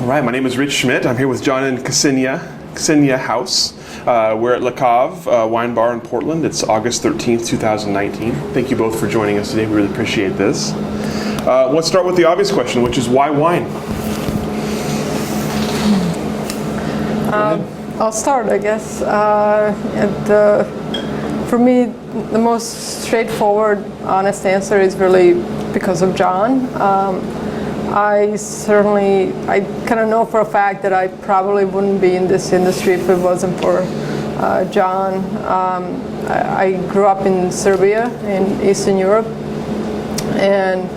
All right, my name is Rich Schmidt. I'm here with John and Ksenija House. We're at Le Cave Wine Bar in Portland. It's August 13th, 2019. Thank you both for joining us today. We really appreciate this. Let's start with the obvious question, which is why wine? I'll start, I guess. For me, the most straightforward, honest answer is really because of John. I kind of know for a fact that I probably wouldn't be in this industry if it wasn't for John. I grew up in Serbia, in Eastern Europe, and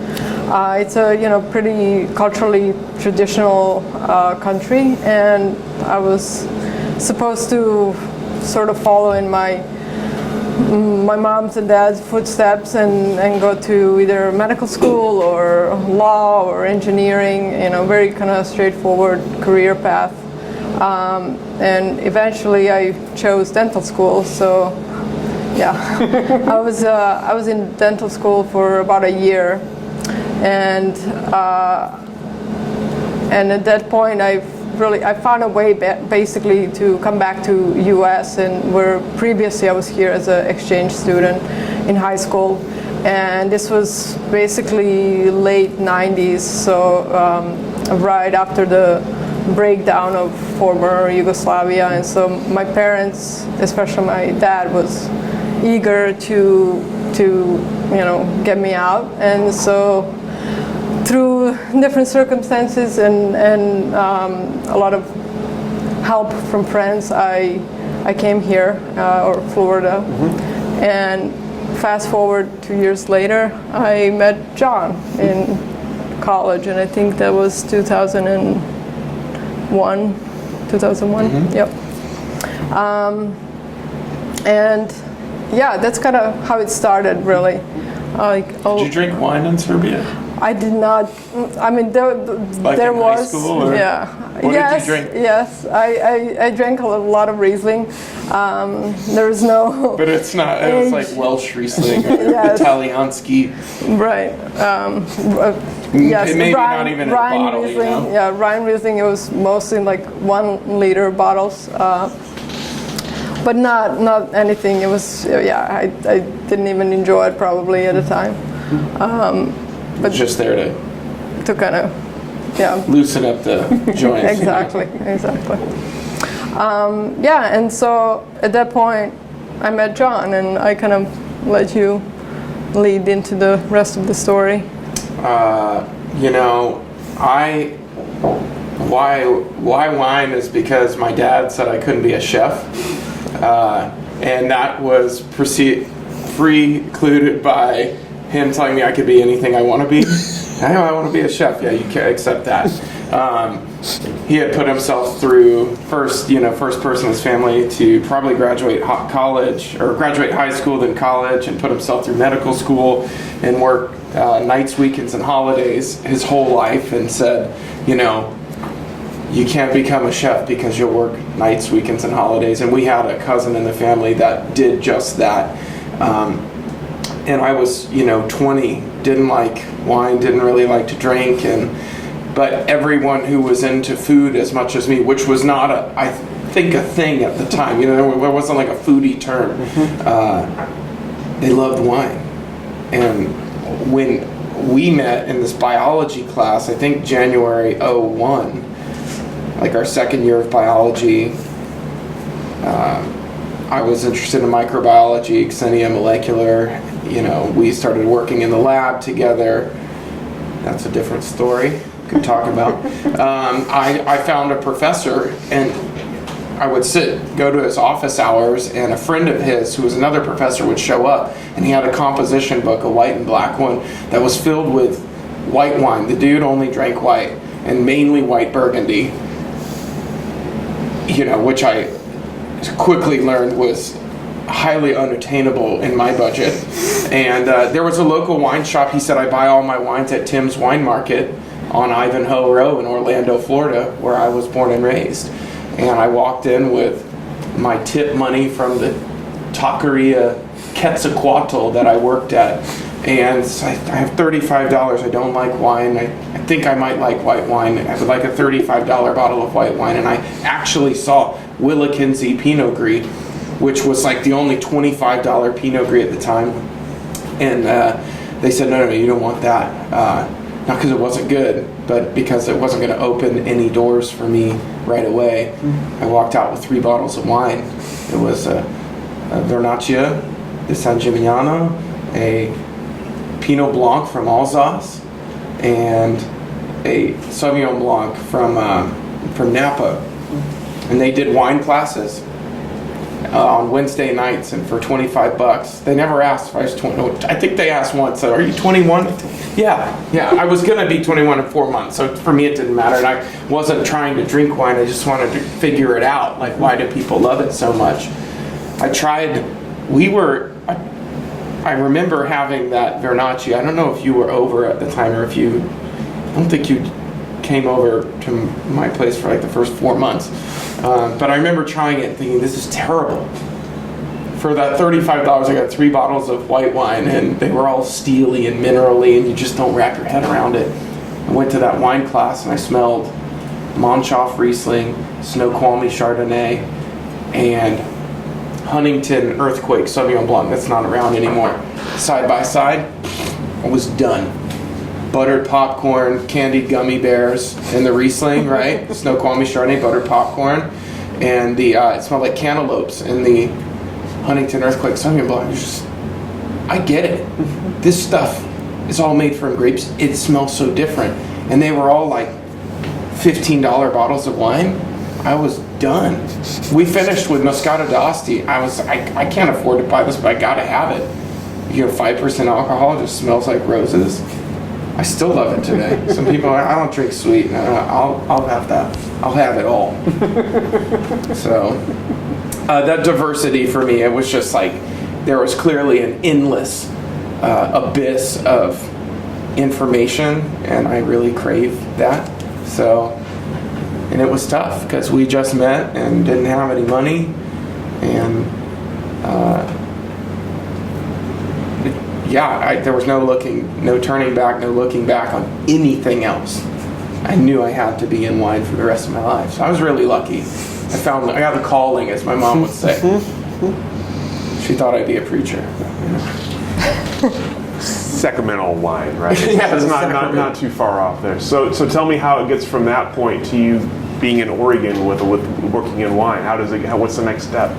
it's a pretty culturally traditional country, and I was supposed to sort of follow in my mom's and dad's footsteps and go to either medical school or law or engineering, very kind of straightforward career path. And eventually I chose dental school, so yeah. I was in dental school for about a year, and at that point I found a way basically to come back to US, and where previously I was here as an exchange student in high school, and this was basically late 90s, so right after the breakdown of former Yugoslavia, and so my parents, especially my dad, was eager to get me out, and so through different circumstances and a lot of help from friends, I came here, or Florida, and fast forward 2 years later, I met John in college, and I think that was 2001. Yep. And yeah, that's kind of how it started, really. Did you drink wine in Serbia? I did not. I mean, there in was. High school, or yeah. What yes, did you drink? Yes, I drank a lot of Riesling. There was no. But it's not. It was like Welsh Riesling or Yes. Italiansky. Right. Yes. Maybe not even in a bottle. Riesling. Yeah, Rhine Riesling. It was mostly like 1 liter bottles. But not anything. It was. I didn't even enjoy it probably at the time. But just there to kind of, loosen up the joints. Exactly. And so at that point, I met John, and I kind of let you lead into the rest of the story. Why wine is because my dad said I couldn't be a chef, and that was precluded by him telling me I could be anything I want to be. I know I want to be a chef. Yeah, you can accept that. He had put himself through first person in his family to probably graduate college or graduate high school, then college, and put himself through medical school and work nights, weekends, and holidays his whole life, and said, you can't become a chef because you'll work nights, weekends, and holidays. And we had a cousin in the family that did just that. And I was, 20, didn't like wine, didn't really like to drink, but everyone who was into food as much as me, which was not I think a thing at the time, it wasn't like a foodie term. They loved wine. And when we met in this biology class, I think January 01, like our second year of biology, I was interested in microbiology, Ksenija molecular. We started working in the lab together. That's a different story we could talk about. I found a professor, and I would go to his office hours, and a friend of his, who was another professor, would show up, and he had a composition book, a white and black one, that was filled with white wine. The dude only drank white, and mainly white Burgundy, which I quickly learned was highly unattainable in my budget. And there was a local wine shop. He said, I buy all my wines at Tim's Wine Market on Ivanhoe Row in Orlando, Florida, where I was born and raised. And I walked in with my tip money from the taqueria Quetzalcoatl that I worked at And so I have $35. I don't like wine. I think I might like white wine. I would like a $35 bottle of white wine. And I actually saw Willekensee Pinot Gris, which was like the only $25 Pinot Gris at the time. And they said, no, you don't want that. Not because it wasn't good, but because it wasn't going to open any doors for me right away. I walked out with 3 bottles of wine. It was a Vernaccia di San Gimignano, a Pinot Blanc from Alsace, and a Sauvignon Blanc from Napa. And they did wine classes on Wednesday nights, and for $25. They never asked if I was 20. I think they asked once, "Are you 21?" Yeah. I was gonna be 21 in 4 months, so for me it didn't matter. And I wasn't trying to drink wine. I just wanted to figure it out. Like, why do people love it so much? I tried. I remember having that Vernaccia. I don't know if you were over at the time, or if you. I don't think you came over to my place for like the first 4 months. But I remember trying it and thinking, this is terrible. For that $35, I got 3 bottles of white wine, and they were all steely and minerally, and you just don't wrap your head around it. I went to that wine class, and I smelled Monshoff Riesling, Snoqualmie Chardonnay, and Huntington Earthquake Sauvignon Blanc. That's not around anymore. Side by side, I was done. Buttered popcorn, candied gummy bears, and the Riesling, right? Snoqualmie Chardonnay, buttered popcorn, and the it smelled like cantaloupes. And the Huntington Earthquake Sauvignon Blanc. I get it. This stuff is all made from grapes. It smells so different, and they were all like $15 bottles of wine. I was done. We finished with Moscato d'Asti. I can't afford to buy this, but I gotta have it. You know, 5% alcohol, it just smells like roses. I still love it today. Some people are, I don't drink sweet. I'll have that. I'll have it all. So that diversity for me, it was just like there was clearly an endless abyss of information, and I really craved that. So, and it was tough because we just met and didn't have any money, and there was no turning back, no looking back on anything else. I knew I had to be in wine for the rest of my life. So I was really lucky. I got the calling, as my mom would say. She thought I'd be a preacher. Sacramental wine, right? Yeah, it's not too far off there. So tell me how it gets from that point to you being in Oregon with working in wine. What's the next step?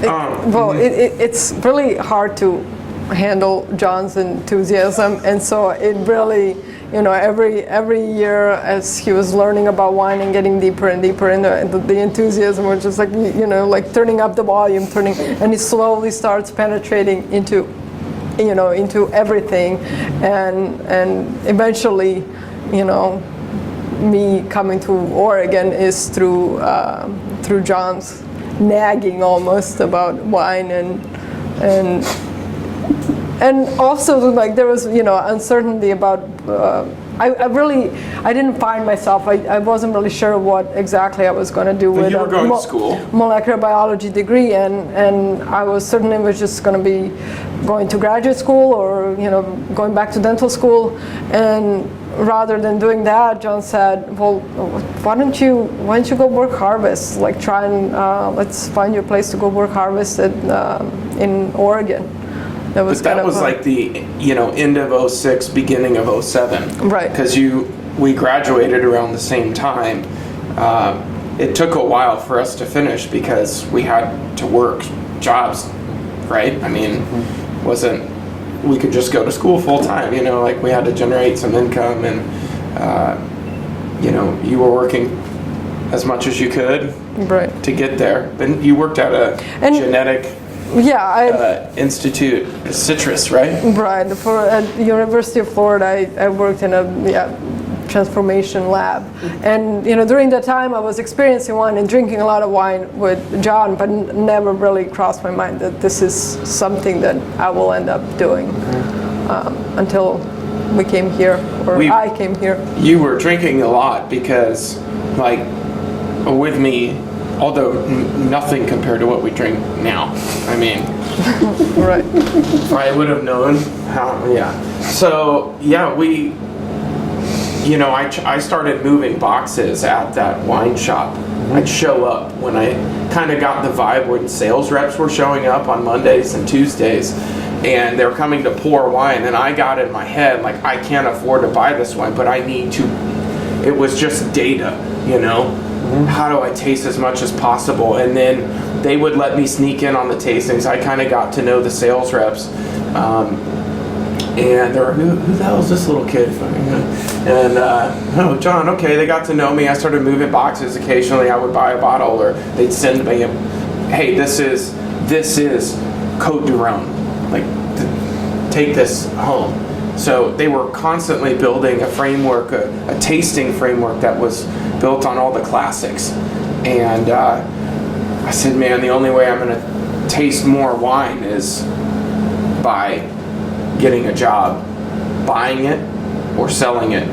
It's really hard to handle John's enthusiasm, and so it really, every year as he was learning about wine and getting deeper and deeper in the enthusiasm was just like, like turning up the volume, and he slowly starts penetrating into everything, and eventually, me coming to Oregon is through John's nagging almost about wine, and also like there was uncertainty about I didn't find myself. I wasn't really sure what exactly I was going to do with you were going to school. Molecular biology degree, and I was just going to be going to graduate school or going back to dental school. And rather than doing that, John said, well, why don't you go work harvest? Like try and let's find you a place to go work harvest in Oregon. That was like the end of 06, beginning of 07. Right. Because we graduated around the same time. It took a while for us to finish because we had to work jobs, right? I mean, we could just go to school full time, like we had to generate some income, and you were working as much as you could to get there. But you worked at a genetic institute, citrus, right? Right. At the University of Florida, I worked in a transformation lab, and during that time I was experiencing wine and drinking a lot of wine with John, but never really crossed my mind that this is something that I will end up doing until we came here, or I came here. You were drinking a lot because, like, with me, Although nothing compared to what we drink now. I mean, Right. I would have known how. Yeah. So yeah, I started moving boxes at that wine shop. I'd show up when I kind of got the vibe when sales reps were showing up on Mondays and Tuesdays, and they're coming to pour wine, and I got in my head like, I can't afford to buy this wine, but I need to. It was just data, How do I taste as much as possible? And then they would let me sneak in on the tastings. I kind of got to know the sales reps. And they were, who the hell is this little kid? And, oh, John, okay, they got to know me. I started moving boxes. Occasionally I would buy a bottle, or they'd send me, hey, this is Côte du Rhône. Like, take this home. So they were constantly building a framework, a tasting framework that was built on all the classics. And I said, man, the only way I'm going to taste more wine is by getting a job, buying it or selling it.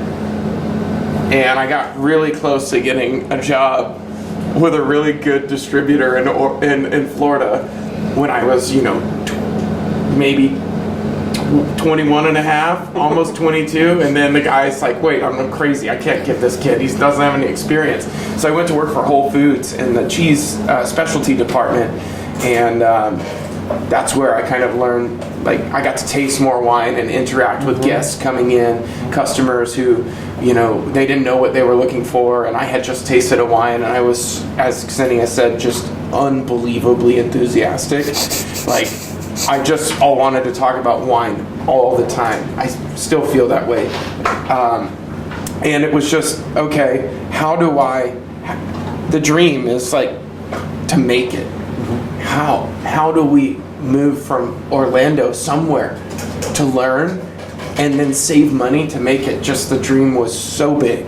And I got really close to getting a job with a really good distributor in Florida when I was, maybe 21 and a half, almost 22, and then the guy's like, wait, I'm crazy, I can't get this kid, he doesn't have any experience. So I went to work for Whole Foods in the cheese specialty department, and that's where I kind of learned, like, I got to taste more wine and interact with guests coming in, customers who, they didn't know what they were looking for, and I had just tasted a wine, and I was, as Ksenija said, just unbelievably enthusiastic. Like, I just all wanted to talk about wine all the time. I still feel that way. And it was just, okay, the dream is like to make it. How do we move from Orlando somewhere to learn and then save money to make it? Just the dream was so big.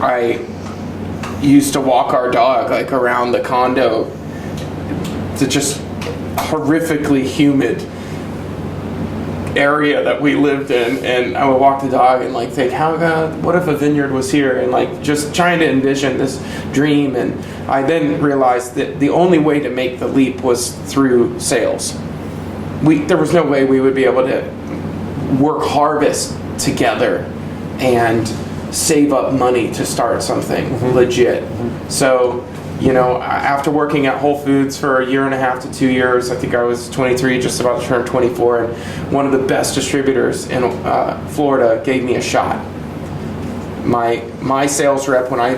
I used to walk our dog like around the condo to just horrifically humid area that we lived in, and I would walk the dog and like think, what if a vineyard was here, and like just trying to envision this dream. And I then realized that the only way to make the leap was through sales. There was no way we would be able to work harvest together and save up money to start something legit. So after working at Whole Foods for 1.5 to 2 years, I think I was 23, just about to turn 24, and one of the best distributors in Florida gave me a shot. My sales rep, when I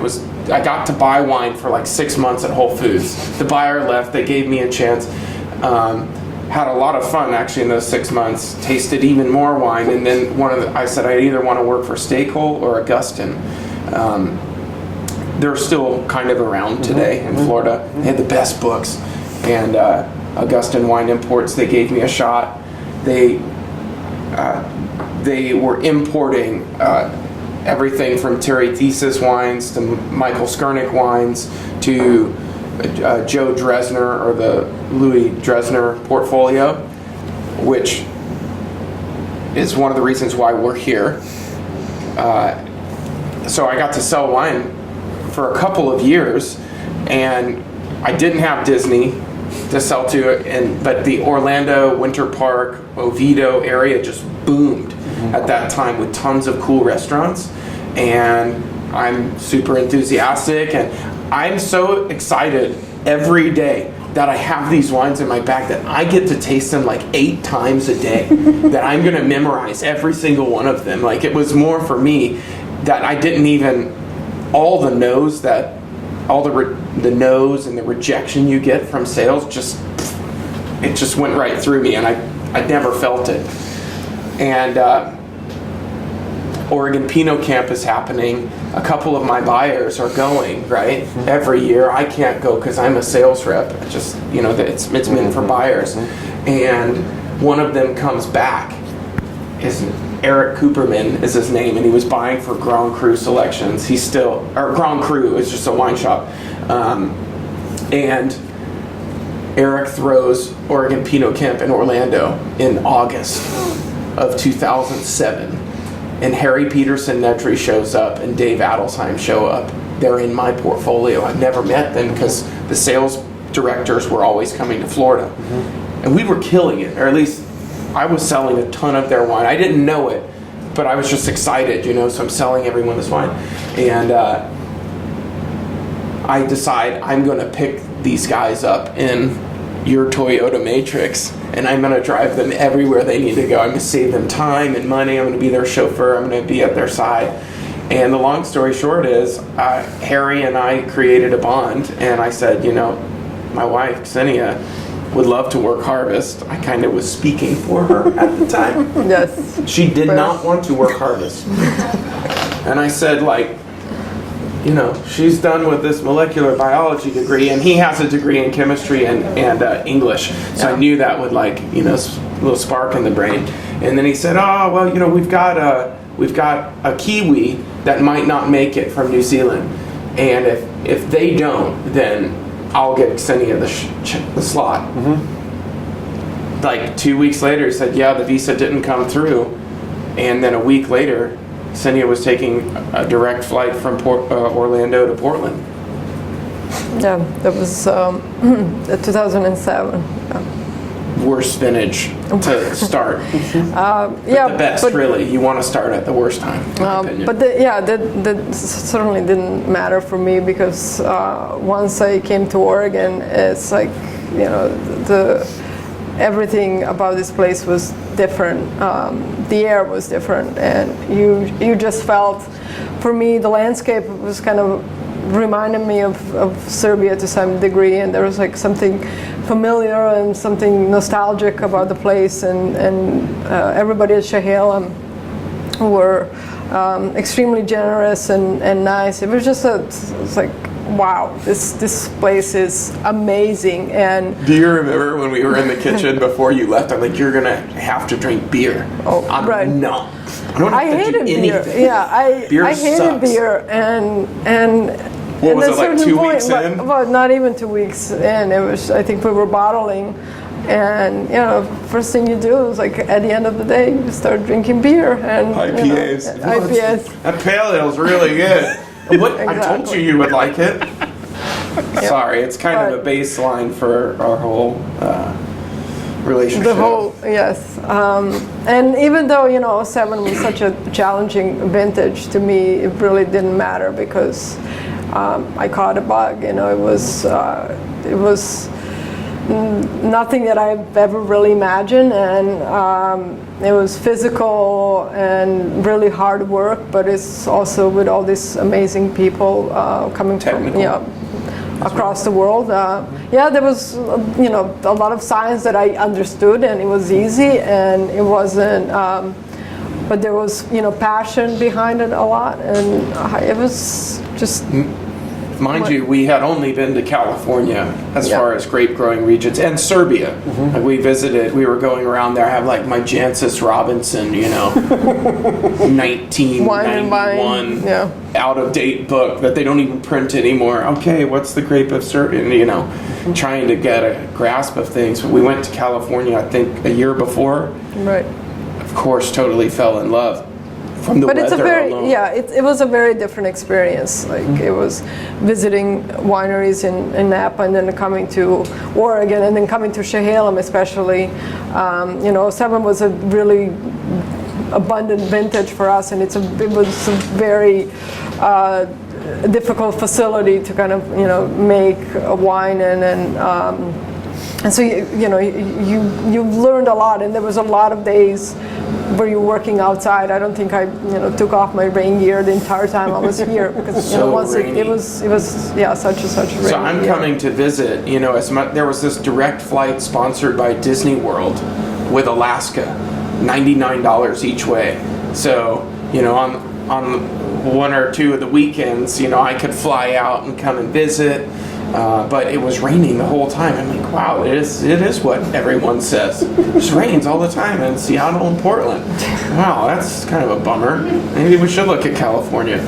got to buy wine for like 6 months at Whole Foods. The buyer left, they gave me a chance. Had a lot of fun actually in those 6 months, tasted even more wine, and then I said I either want to work for Steakhole or Augustin. They're still kind of around today in Florida. They had the best books. And Augustin Wine Imports, they gave me a shot. They were importing everything from Terry Thesis wines to Michael Skurnick wines to Joe Dresner, or the Louis Dresner portfolio, which is one of the reasons why we're here. So I got to sell wine for a couple of years, and I didn't have Disney to sell to, but the Orlando, Winter Park, Oviedo area just boomed at that time with tons of cool restaurants, and I'm super enthusiastic, and I'm so excited every day that I have these wines in my bag that I get to taste them like 8 times a day, that I'm going to memorize every single one of them. Like, it was more for me that I didn't even, all the no's and the rejection you get from sales, it just went right through me, and I never felt it. And Oregon Pinot Camp is happening. A couple of my buyers are going, right? Every year. I can't go because I'm a sales rep. It's meant for buyers. And one of them comes back. Eric Cooperman is his name, and he was buying for Grand Cru Selections. Grand Cru is just a wine shop. And Eric throws Oregon Pinot Camp in Orlando in August of 2007. And Harry Peterson Nedry shows up, and Dave Adelsheim show up. they're in my portfolio. I've never met them because the sales directors were always coming to Florida. And we were killing it, or at least I was selling a ton of their wine. I didn't know it, but I was just excited, so I'm selling everyone this wine. And I decide I'm going to pick these guys up in your Toyota Matrix, and I'm going to drive them everywhere they need to go. I'm going to save them time and money. I'm going to be their chauffeur. I'm going to be at their side. And the long story short is, Harry and I created a bond, and I said, my wife, Ksenija, would love to work harvest. I kind of was speaking for her at the time. Yes. She did not want to work harvest. And I said, she's done with this molecular biology degree, and he has a degree in chemistry and English. So I knew that would a little spark in the brain. And then he said, oh, well, we've got a Kiwi that might not make it from New Zealand. And if they don't, then I'll get Ksenija the slot. 2 weeks later, he said, yeah, the visa didn't come through. And then a week later, Ksenija was taking a direct flight from Orlando to Portland. Yeah, that was 2007. Worst vintage to start. The best, really. You want to start at the worst time, in my opinion. But that certainly didn't matter for me, because once I came to Oregon, it's everything about this place was different. The air was different, and you just felt, for me, the landscape was kind of reminded me of Serbia to some degree, and there was something familiar and something nostalgic about the place, and everybody at Chehalem were extremely generous and nice. It was just wow, this place is amazing. And do you remember when we were in the kitchen before you left? I'm like, you're gonna have to drink beer. Oh, right. No, I hated beer. Yeah, I hated sucks. beer, and what was it, 2 weeks in? Well, not even 2 weeks in. It was, I think we were bottling, and first thing you do is at the end of the day, you start drinking beer and IPAs. IPAs. That pale ale's really good. Exactly. I told you would like it. Sorry, it's kind of a baseline for our whole relationship. The whole, yes. And even though 07 was such a challenging vintage, to me it really didn't matter, because I caught a bug. It was nothing that I've ever really imagined, and it was physical and really hard work, but it's also with all these amazing people coming Technical. from across the world. There was a lot of science that I understood, and it was easy, and it wasn't. But there was passion behind it a lot, and it was just. Mind you, we had only been to California as far as grape growing regions, and Serbia. We visited, we were going around there. I have my Jancis Robinson, 1991 out of date book that they don't even print anymore. Okay, what's the grape of Serbia? Trying to get a grasp of things. We went to California, I think, a year before. Right. Of course, totally fell in love. From the but it's alone. it was a very different experience. It was visiting wineries in Napa, and then coming to Oregon, and then coming to Chehalem especially. 07 was a really abundant vintage for us, and it was a very difficult facility to kind of make a wine in, and so you learned a lot, and there was a lot of days where you're working outside. I don't think I took off my rain gear the entire time I was here, because once it was such a rainy So I'm coming to visit. There was this direct flight sponsored by Disney World with Alaska, $99 each way. So on one or two of the weekends, I could fly out and come and visit. But it was raining the whole time. I'm like, wow, it is what everyone says. It just rains all the time in Seattle and Portland. Wow, that's kind of a bummer. Maybe we should look at California.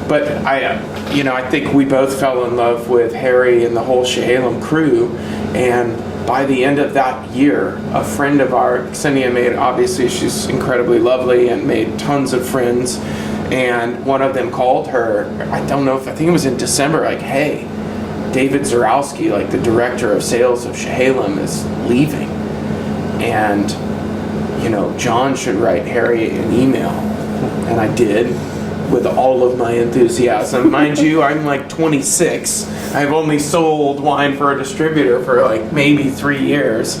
But I think we both fell in love with Harry and the whole Chehalem crew. And by the end of that year, a friend of ours, Ksenija, obviously she's incredibly lovely and made tons of friends. And one of them called her, I think it was in December, like, hey, David Zarowski, like the director of sales of Chehalem, is leaving. And, John should write Harry an email. And I did, with all of my enthusiasm. Mind you, I'm like 26. I've only sold wine for a distributor for like maybe 3 years.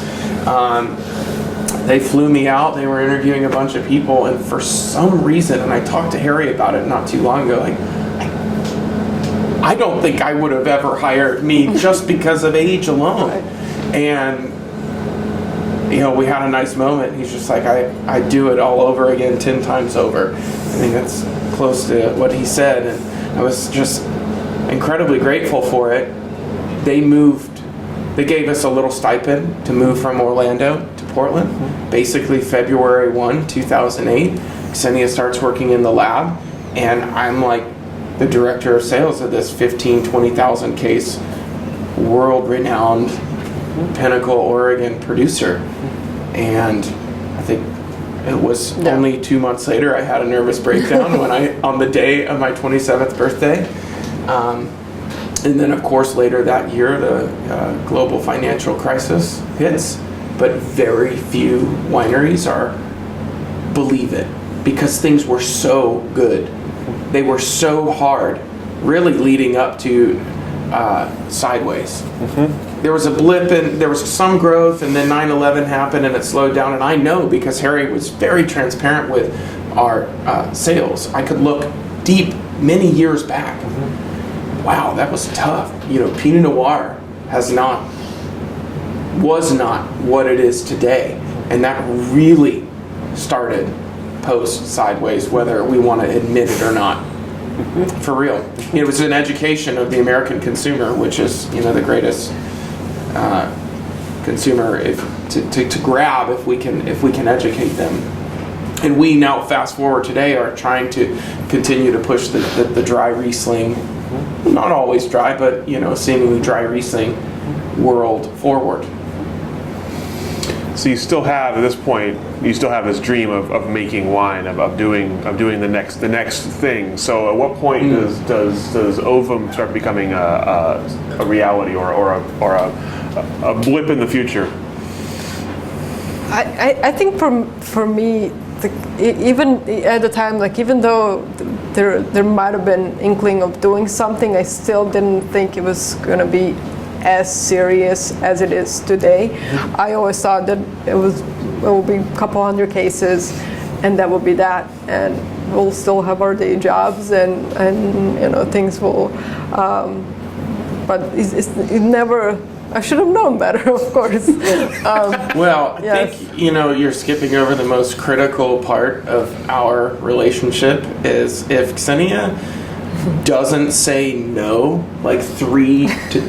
They flew me out. They were interviewing a bunch of people, and for some reason, and I talked to Harry about it not too long ago, like, I don't think I would have ever hired me just because of age alone. And, we had a nice moment. He's just like, I'd do it all over again 10 times over. I think that's close to what he said, and I was just incredibly grateful for it. They gave us a little stipend to move from Orlando to Portland, basically February 1, 2008. Ksenia starts working in the lab, and I'm like the director of sales of this 20,000 case, world-renowned Pinnacle, Oregon producer. And I think it was only 2 months later I had a nervous breakdown on the day of my 27th birthday. And then, of course, later that year, the global financial crisis hits. But very few wineries believe it, because things were so good. They were so hard, really leading up to sideways. There was a blip, and there was some growth, and then 9/11 happened, and it slowed down. And I know, because Harry was very transparent with our sales. I could look deep many years back. Wow, that was tough. Pinot Noir was not what it is today. And that really started post sideways, whether we want to admit it or not. For real. It was an education of the American consumer, which is, the greatest consumer to grab if we can educate them. And we now, fast forward today, are trying to continue to push the dry Riesling, not always dry, but seemingly dry Riesling world forward. So you still have, at this point, this dream of making wine, of doing the next thing. So at what point does OVUM start becoming a reality or a blip in the future? I think for me, even at the time, like, even though there might have been inkling of doing something, I still didn't think it was going to be as serious as it is today. I always thought that it will be a couple hundred cases, and that will be that, and we'll still have our day jobs, and things will. But it never. I should have known better, of course. Well, I think you're skipping over the most critical part of our relationship. Is if Ksenia doesn't say no like 3 to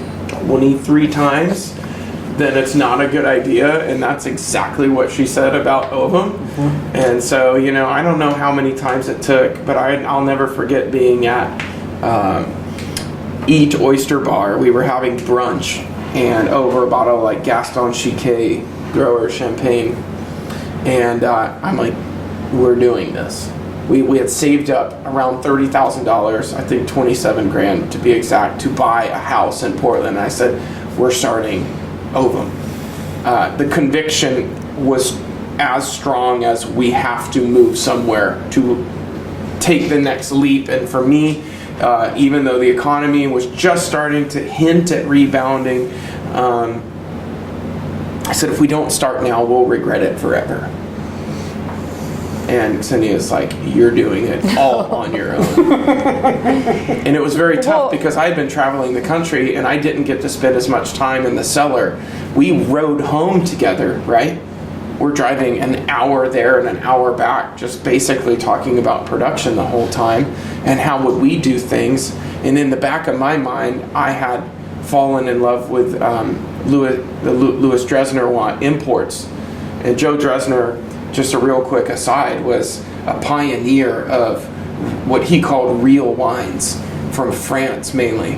23 times, then it's not a good idea, and that's exactly what she said about OVUM. And so, I don't know how many times it took, but I'll never forget being at Eat Oyster Bar. We were having brunch, and over a bottle of like Gaston Chiquet grower champagne, and I'm like, we're doing this. We had saved up around $30,000, I think 27 grand to be exact, to buy a house in Portland. And I said, we're starting OVUM. The conviction was as strong as we have to move somewhere to take the next leap. And for me, even though the economy was just starting to hint at rebounding, I said, if we don't start now, we'll regret it forever. And Ksenia's like, you're doing it all on your own. And it was very tough because I had been traveling the country and I didn't get to spend as much time in the cellar. We rode home together, right? We're driving an hour there and an hour back, just basically talking about production the whole time and how would we do things. And in the back of my mind, I had fallen in love with Louis Dresner imports. And Joe Dresner, just a real quick aside, was a pioneer of what he called real wines from France mainly.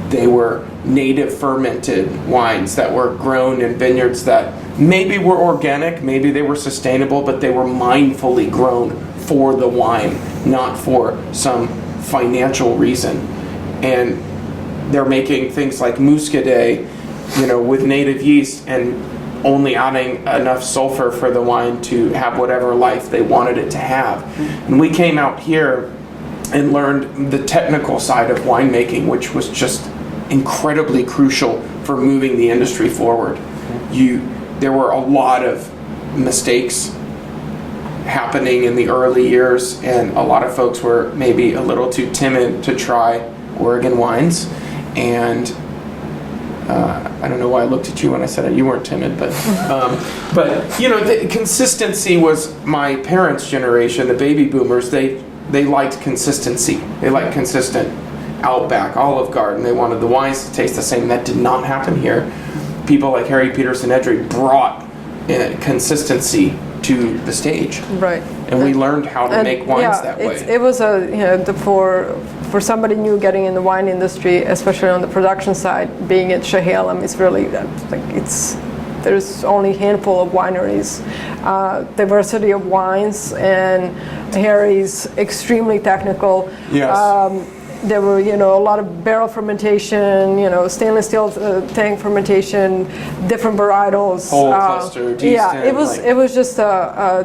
They were native fermented wines that were grown in vineyards that maybe were organic, maybe they were sustainable, but they were mindfully grown for the wine, not for some financial reason. And they're making things like muscadet, with native yeast and only adding enough sulfur for the wine to have whatever life they wanted it to have. And we came out here and learned the technical side of winemaking, which was just incredibly crucial for moving the industry forward. There were a lot of mistakes happening in the early years, and a lot of folks were maybe a little too timid to try Oregon wines. And I don't know why I looked at you when I said it. You weren't timid, but the consistency was my parents' generation, the baby boomers. They liked consistency. They liked consistent Outback, Olive Garden. They wanted the wines to taste the same. That did not happen here. People like Harry Peterson Edry brought consistency to the stage, right? And we learned how to make wines that way. It was for somebody new getting in the wine industry, especially on the production side, being at Chehalem is really there's only a handful of wineries, diversity of wines, and Harry's extremely technical. Yes. There were, a lot of barrel fermentation, stainless steel tank fermentation, different varietals. Whole cluster, it was just a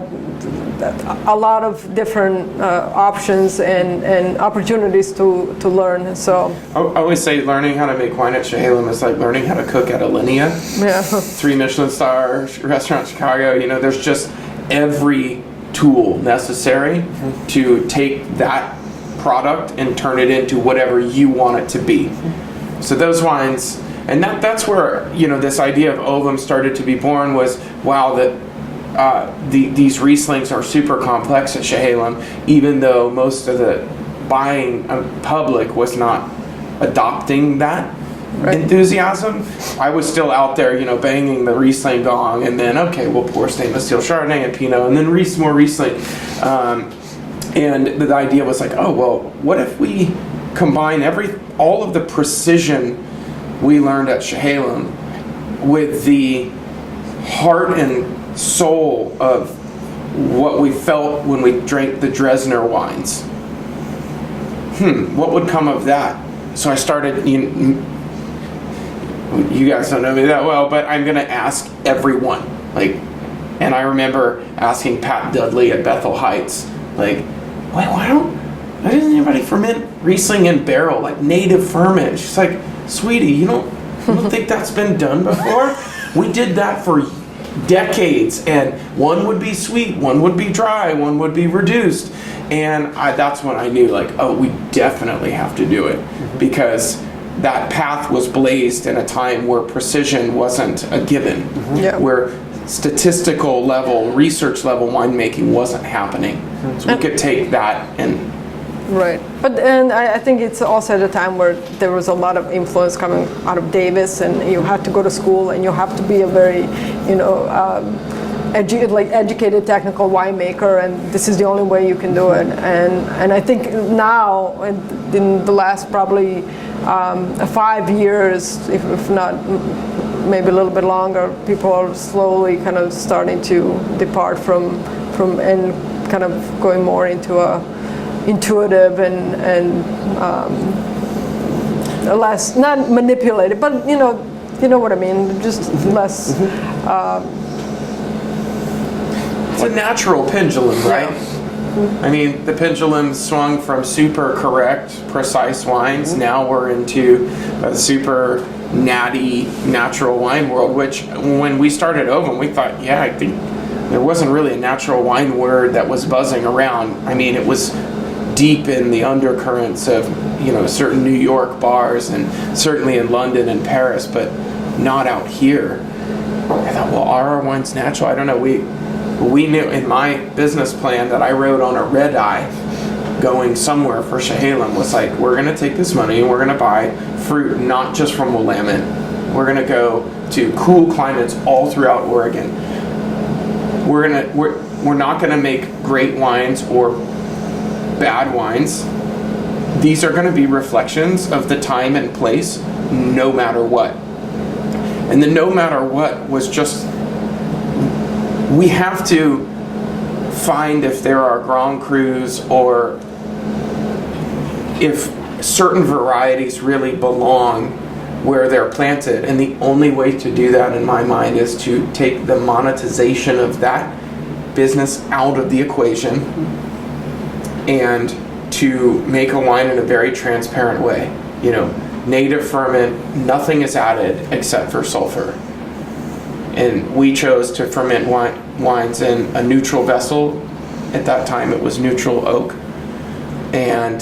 lot of different options and opportunities to learn. So I always say learning how to make wine at Chehalem is like learning how to cook at Alinea. Yeah. 3 Michelin star restaurant in Chicago. There's just every tool necessary to take that product and turn it into whatever you want it to be. So those wines, and that's where this idea of OVUM started to be born. Was wow, that these Rieslings are super complex at Chehalem, even though most of the buying public was not adopting that enthusiasm. I was still out there, banging the Riesling gong, and then we'll pour stainless steel Chardonnay and Pinot, and then more Riesling. And the idea was like, what if we combine all of the precision we learned at Chehalem with the heart and soul of what we felt when we drank the Dresdner wines? What would come of that? So I started, you guys don't know me that well, but I'm going to ask everyone. And I remember asking Pat Dudley at Bethel Heights, why doesn't anybody ferment Riesling in barrel, like native ferment? She's like, sweetie, you don't think that's been done before? We did that for decades, and one would be sweet, one would be dry, one would be reduced. And that's when I knew, we definitely have to do it, because that path was blazed in a time where precision wasn't a given, where statistical level, research level winemaking wasn't happening. So we could take that and... Right. And I think it's also at a time where there was a lot of influence coming out of Davis, and you had to go to school, and you have to be a very, educated technical winemaker, and this is the only way you can do it. And I think now, in the last probably 5 years, if not maybe a little bit longer, people are slowly kind of starting to depart from and kind of going more into a intuitive and less, not manipulated, but you know what I mean, just less. It's a natural pendulum, right? I mean, the pendulum swung from super correct, precise wines. Now we're into a super natty, natural wine world, which when we started OVUM, we thought, I think there wasn't really a natural wine word that was buzzing around. I mean, it was deep in the undercurrents of, certain New York bars, and certainly in London and Paris, but not out here. I thought, are our wines natural? I don't know. We knew in my business plan that I wrote on a red eye going somewhere for Chehalem was like, we're going to take this money and we're going to buy fruit not just from Willamette. We're going to go to cool climates all throughout Oregon. We're not going to make great wines or bad wines. These are going to be reflections of the time and place, no matter what. And the no matter what was just, we have to find if there are Grand Crus or if certain varieties really belong where they're planted. And the only way to do that, in my mind, is to take the monetization of that business out of the equation and to make a wine in a very transparent way. Native ferment, nothing is added except for sulfur. And we chose to ferment wines in a neutral vessel. At that time, it was neutral oak. And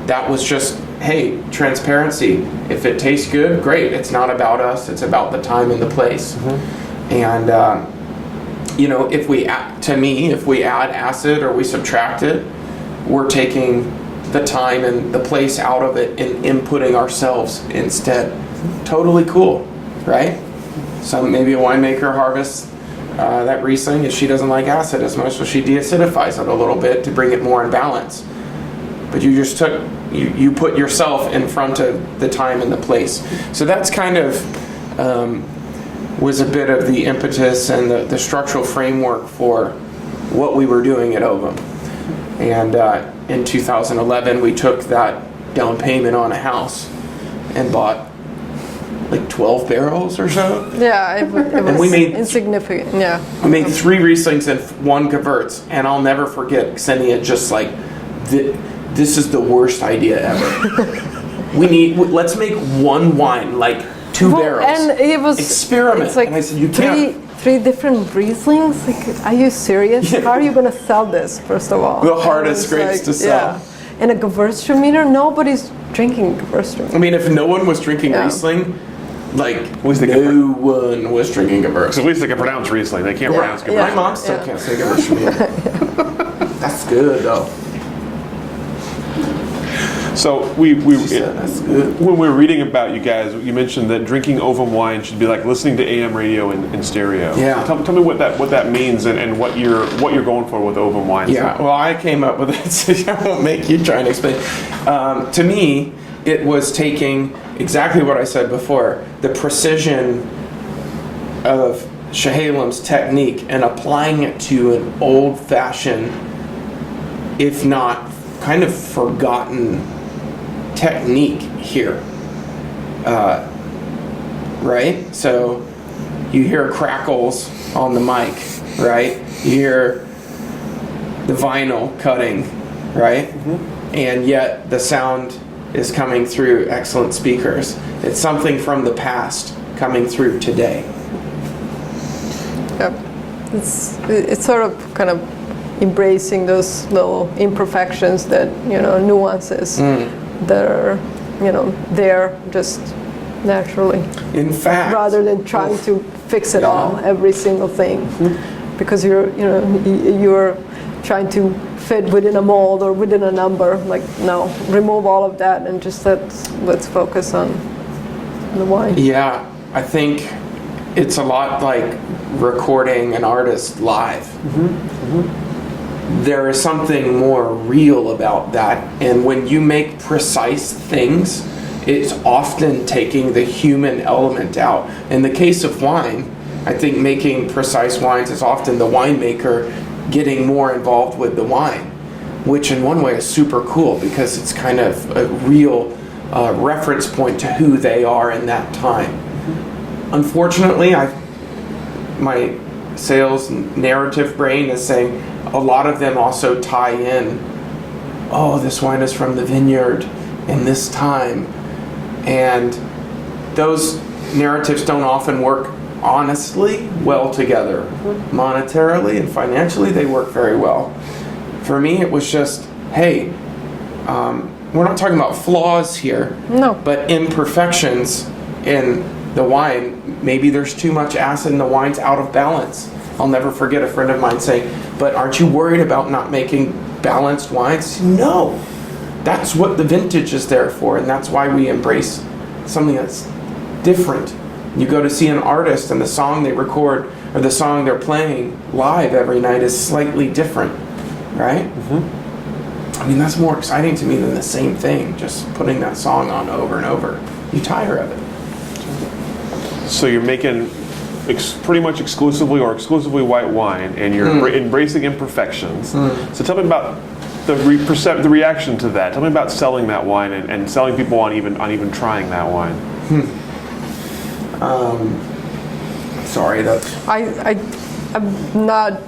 that was just, hey, transparency. If it tastes good, great. It's not about us. It's about the time and the place. And, if we add acid or we subtract it, we're taking the time and the place out of it and inputting ourselves instead. Totally cool, right? Maybe a winemaker harvests that Riesling if she doesn't like acid as much, so she deacidifies it a little bit to bring it more in balance. But you just you put yourself in front of the time and the place. So that's kind of was a bit of the impetus and the structural framework for what we were doing at OVUM. And in 2011, we took that down payment on a house and bought like 12 barrels or so. Yeah, it was and we made insignificant. Yeah, we made 3 Rieslings and 1 Gewurz, and I'll never forget Ksenija just like, this is the worst idea ever. Let's make one wine, like 2 barrels. And it was experiment. It's like and I said, you can't. Three different Rieslings. Like, are you serious? Yeah. How are you going to sell this? First of all, The hardest grapes to sell. Yeah. And a Gewürztraminer, nobody's drinking Gewürztraminer. I mean, if no one was drinking Riesling, like no one was drinking Gewurz. So at least they can pronounce Riesling. They can't pronounce Gewurz. My mom still can't say Gewürztraminer. That's good though. So That's good. when we were reading about you guys, you mentioned that drinking OVUM wine should be like listening to AM radio in stereo. Yeah. Tell me what that means and what you're going for with OVUM wine. Yeah. Well, I came up with it, so I won't make you try and explain. To me, it was taking exactly what I said before, the precision of Chehalem's technique and applying it to an old-fashioned, if not kind of forgotten technique here. Right? So you hear crackles on the mic, right? You hear the vinyl cutting, right? And yet the sound is coming through excellent speakers. It's something from the past coming through today. Yep. It's sort of kind of embracing those little imperfections that, nuances that are, there just naturally. In fact, rather than trying to fix it all, every single thing, because you're trying to fit within a mold or within a number. Like, no, remove all of that and just let's focus on the wine. Yeah, I think it's a lot like recording an artist live. There is something more real about that, and when you make precise things, it's often taking the human element out. In the case of wine, I think making precise wines is often the winemaker getting more involved with the wine, which in one way is super cool because it's kind of a real reference point to who they are in that time. Unfortunately, my sales narrative brain is saying a lot of them also tie in, oh, this wine is from the vineyard in this time. And those narratives don't often work honestly well together. Monetarily and financially, they work very well. For me, it was just, hey, we're not talking about flaws here, but imperfections in the wine. Maybe there's too much acid and the wine's out of balance. I'll never forget a friend of mine saying, but aren't you worried about not making balanced wines? No. That's what the vintage is there for, and that's why we embrace something that's different. You go to see an artist and the song they record or the song they're playing live every night is slightly different, right? I mean, that's more exciting to me than the same thing, just putting that song on over and over. You tire of it. So you're making pretty much exclusively or exclusively white wine, and you're embracing imperfections. So tell me about the reaction to that. Tell me about selling that wine and selling people on even trying that wine. Sorry, I'm not.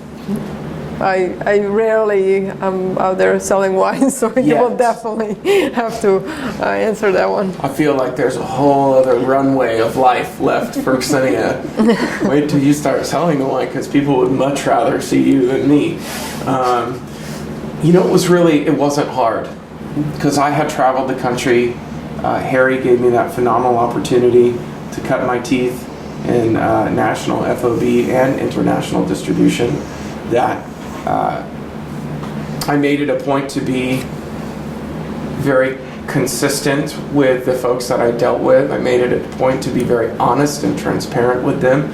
I rarely am out there selling wine, so you will definitely have to answer that one. I feel like there's a whole other runway of life left for Ksenija. Wait till you start selling the wine, because people would much rather see you than me. It wasn't hard, because I had traveled the country. Harry gave me that phenomenal opportunity to cut my teeth in national FOB and international distribution. That I made it a point to be very consistent with the folks that I dealt with. I made it a point to be very honest and transparent with them,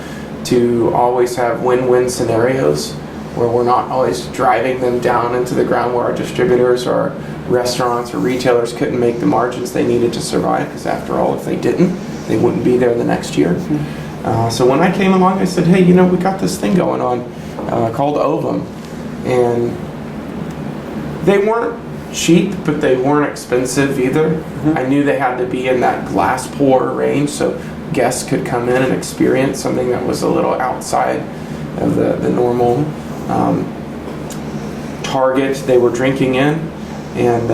to always have win-win scenarios where we're not always driving them down into the ground where our distributors or restaurants or retailers couldn't make the margins they needed to survive, because after all, if they didn't, they wouldn't be there the next year. So when I came along, I said, hey, we got this thing going on called OVUM. And they weren't cheap, but they weren't expensive either. I knew they had to be in that glass pour range so guests could come in and experience something that was a little outside of the normal target they were drinking in. And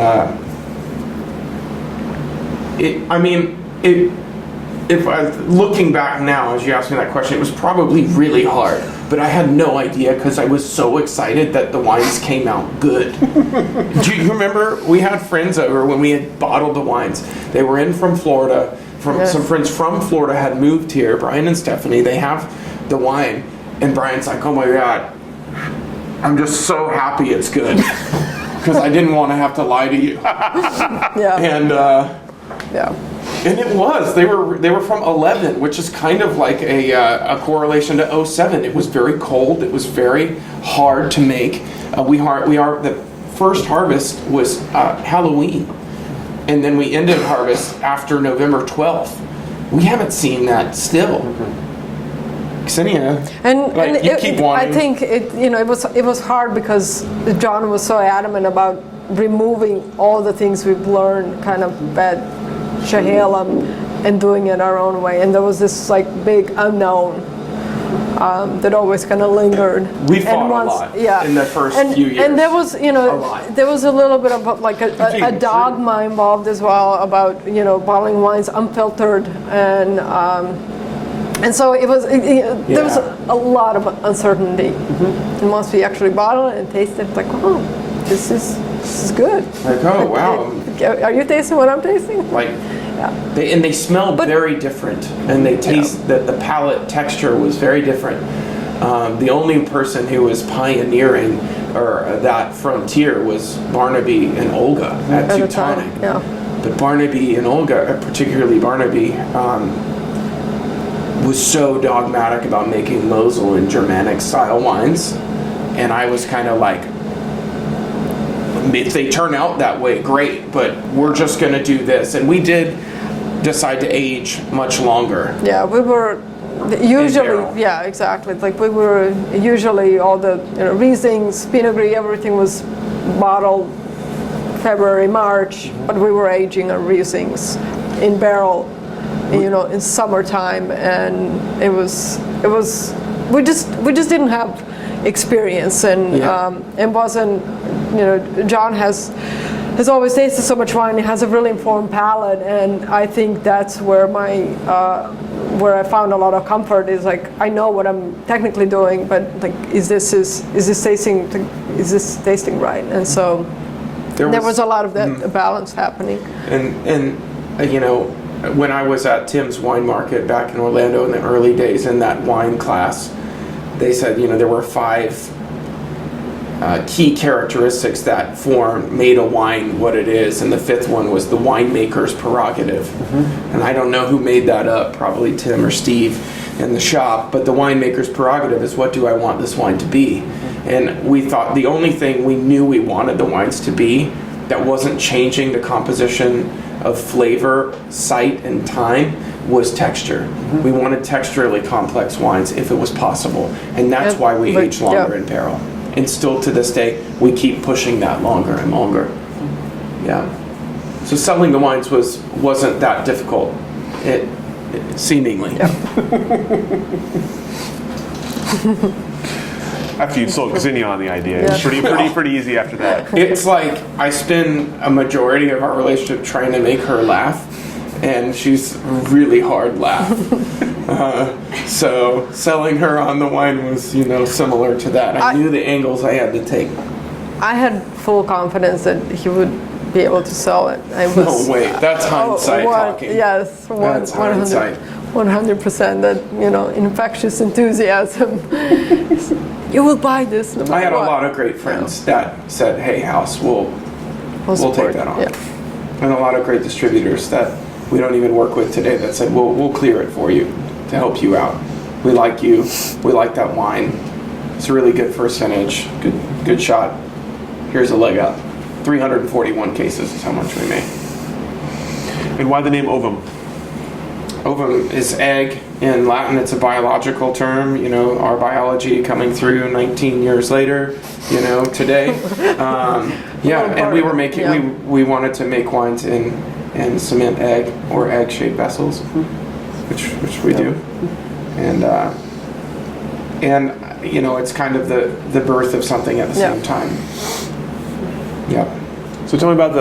looking back now, as you asked me that question, it was probably really hard, but I had no idea, because I was so excited that the wines came out good. Do you remember we had friends over when we had bottled the wines? They were in from Florida. Some friends from Florida had moved here, Brian and Stephanie. They have the wine, and Brian's like, oh my God, I'm just so happy it's good, because I didn't want to have to lie to you. And it was. They were from 11, which is kind of like a correlation to 07. It was very cold. It was very hard to make. The first harvest was Halloween, and then we ended harvest after November 12th. We haven't seen that still. Ksenija, keep wanting. I think it was hard because John was so adamant about removing all the things we've learned kind of at Chehalem and doing it our own way, and there was this big unknown that always kind of lingered. We fought a lot in the first few years, and there was there was a little bit of a dogma involved as well about bottling wines unfiltered, and so it was there was a lot of uncertainty. And once we actually bottled it and tasted it, this is good. Oh wow. Are you tasting what I'm tasting? They smell very different, and they taste the palate texture was very different. The only person who was pioneering that frontier was Barnaby and Olga at Teutonic. But Barnaby and Olga, particularly Barnaby, was so dogmatic about making Mosel and Germanic style wines, and I was kind of like, if they turn out that way, great, but we're just going to do this. And we did decide to age much longer. Yeah, we were usually, exactly. We were usually all the Rieslings, Pinot Gris, everything was bottled February, March, but we were aging our Rieslings in barrel, in summertime, and it was we just didn't have experience, and wasn't. John has always tasted so much wine. He has a really informed palate, and I think that's where where I found a lot of comfort. Is I know what I'm technically doing, but is this tasting right? And so there was a lot of that balance happening. And when I was at Tim's Wine Market back in Orlando in the early days in that wine class, they said there were 5 key characteristics that made a wine what it is, and the 5th one was the winemaker's prerogative. And I don't know who made that up, probably Tim or Steve in the shop, but the winemaker's prerogative is, what do I want this wine to be? And we thought the only thing we knew we wanted the wines to be that wasn't changing the composition of flavor, sight, and time was texture. We wanted texturally complex wines if it was possible, and that's why we age longer in barrel. And still to this day, we keep pushing that longer and longer. Yeah. So selling the wines wasn't that difficult. It seemingly. After you sold Ksenija on the idea, it's pretty easy after that. It's like I spend a majority of our relationship trying to make her laugh, and she's a really hard laugh. So selling her on the wine was, similar to that. I knew the angles I had to take. I had full confidence that he would be able to sell it. No, wait, that's hindsight talking. Yes, That's hindsight. 100% that, infectious enthusiasm. You will buy this no matter I had what. a lot of great friends that said, hey, house, we'll take that on. Yeah. And a lot of great distributors that we don't even work with today that said, we'll clear it for you to help you out. We like you. We like that wine. It's a really good percentage. Good shot. Here's a leg up. 341 cases is how much we made. And why the name OVUM? Ovum is egg. In Latin, it's a biological term. Our biology coming through 19 years later. Today. And we were making. We wanted to make wines in cement egg or egg-shaped vessels, which we do, and it's kind of the birth of something at the same time. Yep. So tell me about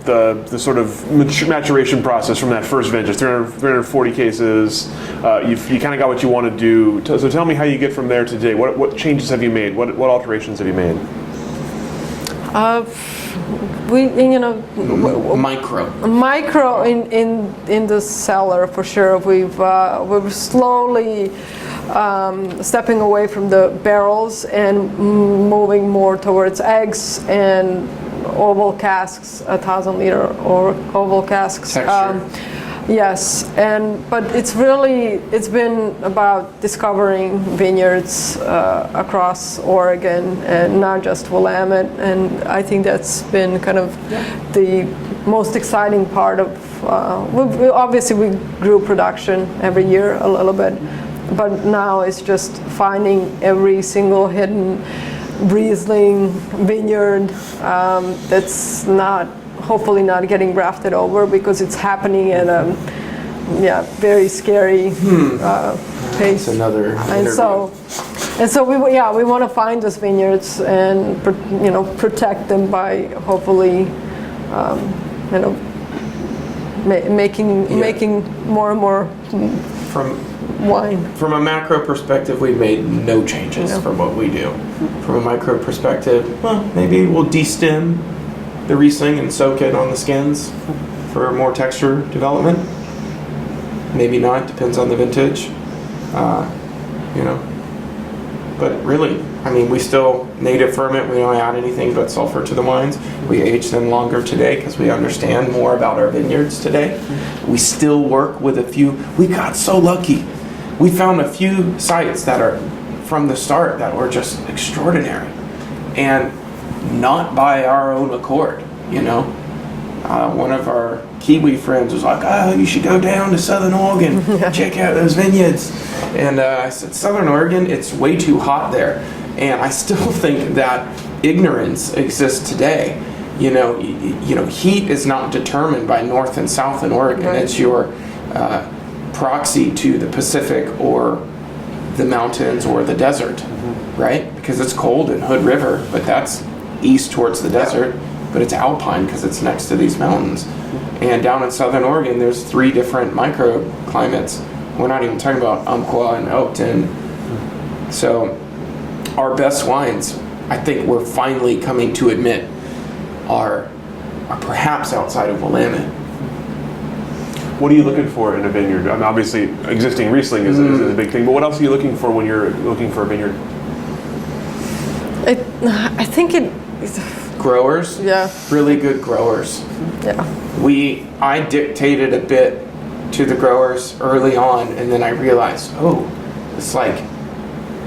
the sort of maturation process from that first vintage, 340 cases. You kind of got what you want to do. So tell me how you get from there to today. What changes have you made? What alterations have you made? Micro in the cellar for sure. We're slowly stepping away from the barrels and moving more towards eggs and oval casks, 1,000-liter or oval casks. Yes, but it's been about discovering vineyards across Oregon and not just Willamette, and I think that's been kind of the most exciting part of. Obviously, we grew production every year a little bit, but now it's just finding every single hidden Riesling vineyard that's hopefully not getting grafted over, because it's happening at a very scary pace. That's another interview. And so we want to find those vineyards and protect them by hopefully making more and more wine. From a macro perspective, we've made no changes from what we do. From a micro perspective, maybe we'll destem the Riesling and soak it on the skins for more texture development. Maybe not, depends on the vintage. But really, we still native ferment. We don't add anything but sulfur to the wines. We age them longer today because we understand more about our vineyards today. We still work with a few. We got so lucky. We found a few sites that are from the start that were just extraordinary, and not by our own accord. One of our Kiwi friends was like, "Oh, you should go down to Southern Oregon, check out those vineyards." And I said, "Southern Oregon, it's way too hot there." And I still think that ignorance exists today. Heat is not determined by north and south in Oregon. Right. It's your proxy to the Pacific or the mountains or the desert, right? Because it's cold in Hood River, but that's east towards the desert. But it's alpine because it's next to these mountains. And down in Southern Oregon, there's 3 different microclimates. We're not even talking about Umpqua and Oakton. So our best wines, I think we're finally coming to admit, are perhaps outside of Willamette. What are you looking for in a vineyard? Obviously, existing Riesling is a big thing, but what else are you looking for when you're looking for a vineyard? I think growers. Yeah. Really good growers. Yeah. I dictated a bit to the growers early on, and then I realized, it's like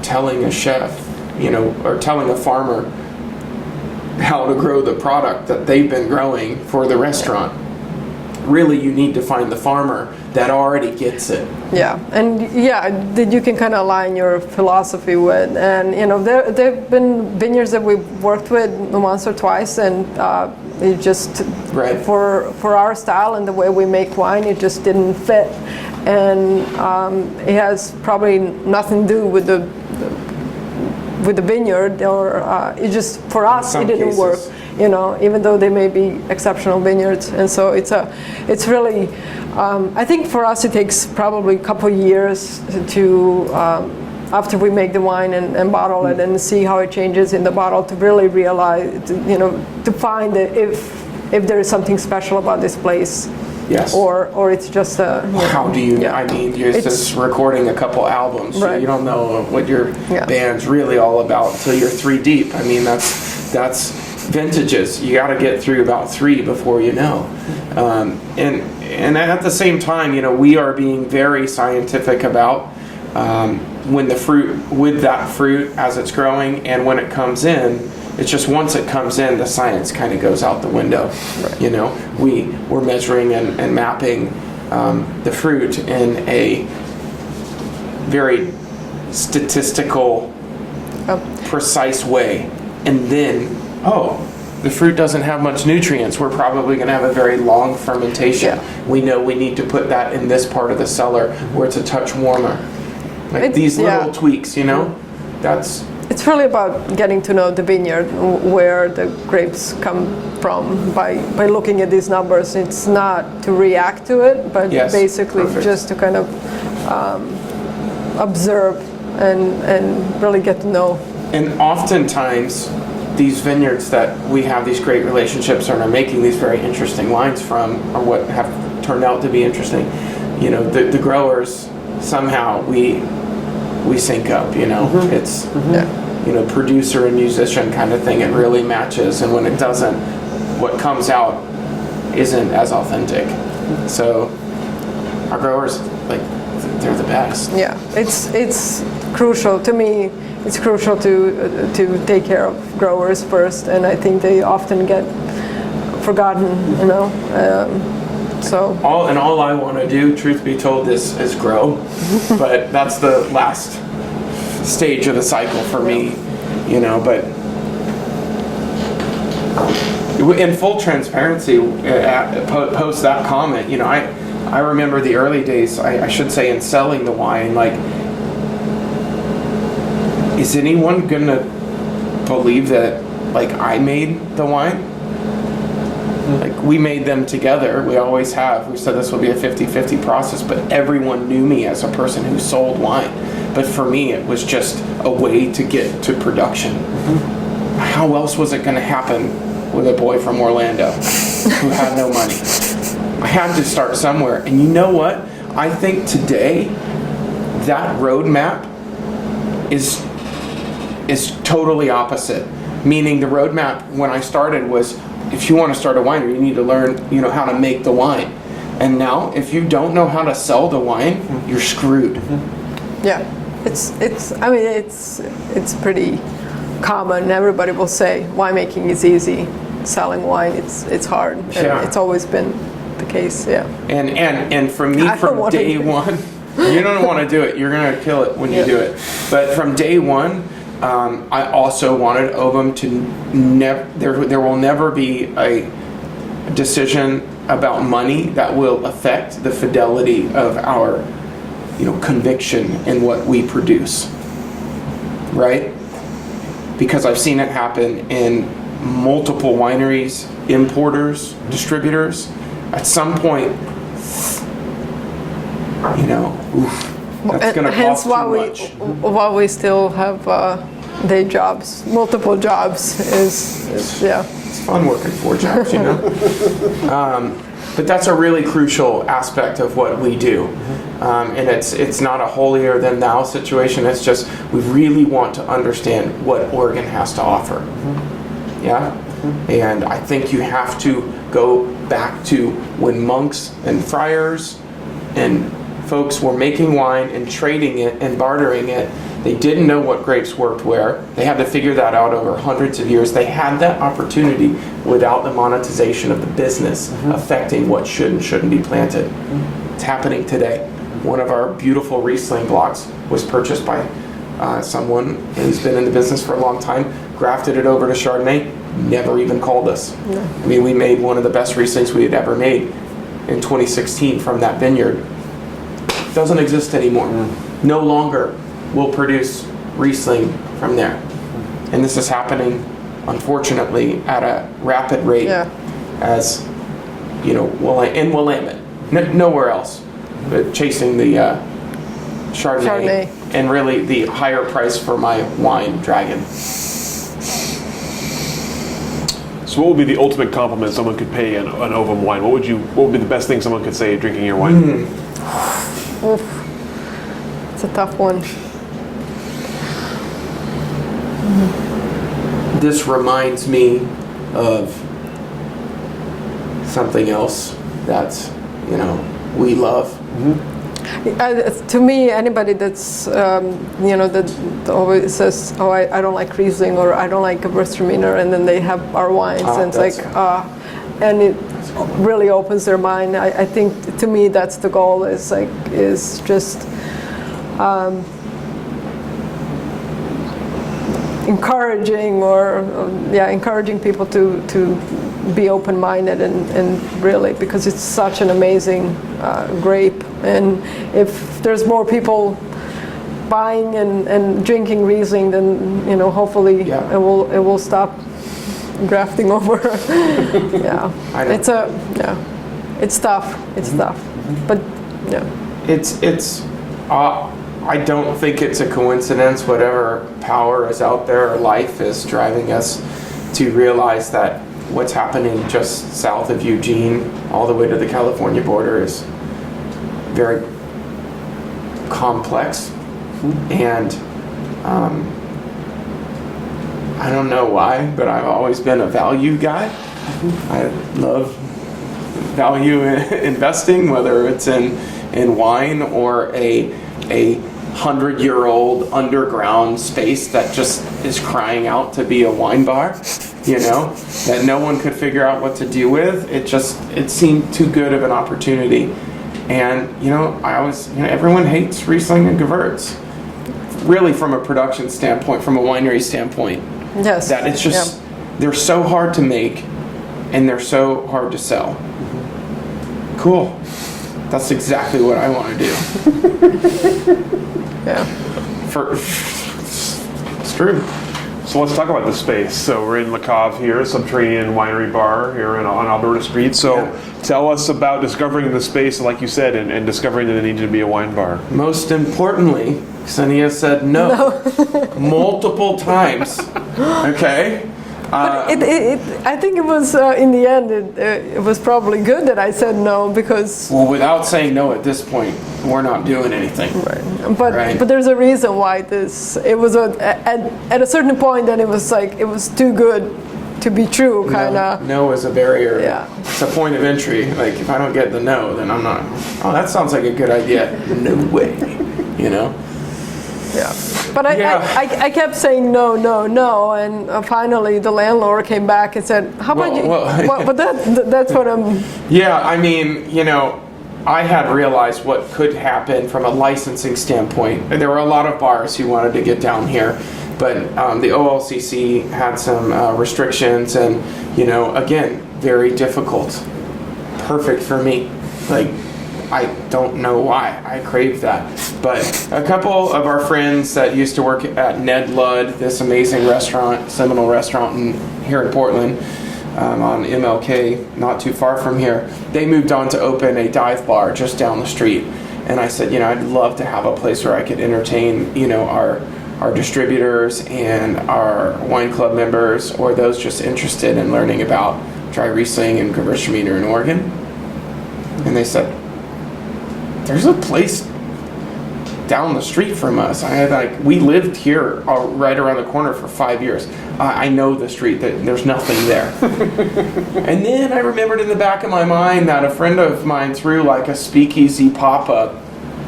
telling a chef, or telling a farmer how to grow the product that they've been growing for the restaurant. really you need to find the farmer that already gets it. Yeah, and that you can kind of align your philosophy with. And there've been vineyards that we've worked with once or twice, and it just for our style and the way we make wine, it just didn't fit. And it has probably nothing to do with the vineyard, or it just for us it didn't work. Even though they may be exceptional vineyards. And so it's really, I think for us it takes probably a couple years to, after we make the wine and bottle it and see how it changes in the bottle, to really realize, to find if there is something special about this place. Yes. Or it's just a... How do you, I mean, you're just recording a couple albums, so you don't know what your band's really all about until you're 3 deep. I mean, that's vintages. You got to get through about 3 before you know. And at the same time, we are being very scientific about with that fruit as it's growing, and when it comes in. It's just once it comes in, the science kind of goes out the window. Right. We're measuring and mapping the fruit in a very statistical, precise way. And then, the fruit doesn't have much nutrients. We're probably going to have a very long fermentation. Yeah. We know we need to put that in this part of the cellar where it's a touch warmer. These little tweaks, that's... It's really about getting to know the vineyard, where the grapes come from, by looking at these numbers. It's not to react to it, but basically just to kind of observe and really get to know. And oftentimes, these vineyards that we have these great relationships and are making these very interesting wines from, are what have turned out to be interesting. The growers, somehow we sync up, it's producer and musician kind of thing. It really matches, and when it doesn't, what comes out isn't as authentic. So our growers, they're the best. Yeah, it's crucial to me. It's crucial to take care of growers first, and I think they often get forgotten. So all I want to do, truth be told, is grow, but that's the last stage of the cycle for me, But in full transparency, post that comment, I remember the early days. I should say, in selling the wine, is anyone gonna believe that I made the wine? We made them together. We always have. We said this will be a 50-50 process, but everyone knew me as a person who sold wine. But for me, it was just a way to get to production. How else was it going to happen with a boy from Orlando who had no money? I had to start somewhere. And you know what? I think today, that roadmap is totally opposite. Meaning the roadmap when I started was, if you want to start a winery, you need to learn, how to make the wine. And now, if you don't know how to sell the wine, you're screwed. Yeah, it's pretty common. Everybody will say winemaking is easy. Selling wine, it's hard. And it's always been the case. Yeah. And for me, from day one, you don't want to do it. You're gonna kill it when you do it. But from day one. I also wanted OVUM to there will never be a decision about money that will affect the fidelity of our conviction in what we produce, right? Because I've seen it happen in multiple wineries, importers, distributors. At some point, that's going to cost too much. Why we still have day jobs, multiple jobs, is It's fun working 4 jobs, But that's a really crucial aspect of what we do. And it's not a holier than thou situation. It's just we really want to understand what Oregon has to offer. Yeah? And I think you have to go back to when monks and friars and folks were making wine and trading it and bartering it. They didn't know what grapes worked where. They had to figure that out over hundreds of years. They had that opportunity without the monetization of the business affecting what should and shouldn't be planted. It's happening today. One of our beautiful Riesling blocks was purchased by someone who's been in the business for a long time, grafted it over to Chardonnay, never even called us. No. I mean, we made one of the best Rieslings we had ever made in 2016 from that vineyard. Doesn't exist anymore. No longer will produce Riesling from there. And this is happening, unfortunately, at a rapid rate as, in Willamette. Nowhere else, but chasing the Chardonnay and really the higher price for my wine, Dragon. So what would be the ultimate compliment someone could pay an OVUM wine? What would be the best thing someone could say drinking your wine? Oof. It's a tough one. This reminds me of something else that, we love. To me, anybody that's, that always says, oh, I don't like Riesling or I don't like Gewürztraminer, and then they have our wines, and it's and it really opens their mind. I think, to me, that's the goal, is just encouraging people to be open-minded and really, because it's such an amazing grape, and if there's more people buying and drinking Riesling, then hopefully it will stop grafting over. It's tough. It's tough, but I don't think it's a coincidence. Whatever power is out there, or life is driving us to realize that what's happening just south of Eugene, all the way to the California border, is very complex. And I don't know why, but I've always been a value guy. I love value investing, whether it's in wine or a 100-year-old underground space that just is crying out to be a wine bar, that no one could figure out what to do with. It seemed too good of an opportunity. And, I always, everyone hates Riesling and Gewürz, really, from a production standpoint, from a winery standpoint. Yes. That it's just, they're so hard to make and they're so hard to sell. Cool. That's exactly what I want to do. It's true. So let's talk about the space. So we're in Le Cave here, Subterranean Winery Bar here on Alberta Street. So tell us about discovering the space, like you said, and discovering that it needed to be a wine bar. Most importantly, Ksenija said no. Multiple times. Okay? But I think it was, in the end, it was probably good that I said no, because... Well, without saying no at this point, we're not doing anything. Right. But there's a reason why it was, at a certain point, then it was like, it was too good to be true, kind of. No is a barrier. Yeah. It's a point of entry. Like, if I don't get the no, then I'm not, that sounds like a good idea. No way, Yeah, but I kept saying no, and finally the landlord came back and said, "How about you?" Well, but that's what I'm. Yeah, I mean, I had realized what could happen from a licensing standpoint. There were a lot of bars who wanted to get down here, but the OLCC had some restrictions, and again, very difficult. Perfect for me, like. I don't know why I crave that, but a couple of our friends that used to work at Ned Ludd, this amazing restaurant, seminal restaurant here in Portland, on MLK, not too far from here, they moved on to open a dive bar just down the street. And I said, I'd love to have a place where I could entertain, our distributors and our wine club members, or those just interested in learning about dry Riesling and Gewürztraminer in Oregon. And they said, there's a place down the street from us. We lived here right around the corner for 5 years. I know the street, there's nothing there. And then I remembered in the back of my mind that a friend of mine threw like a speakeasy pop-up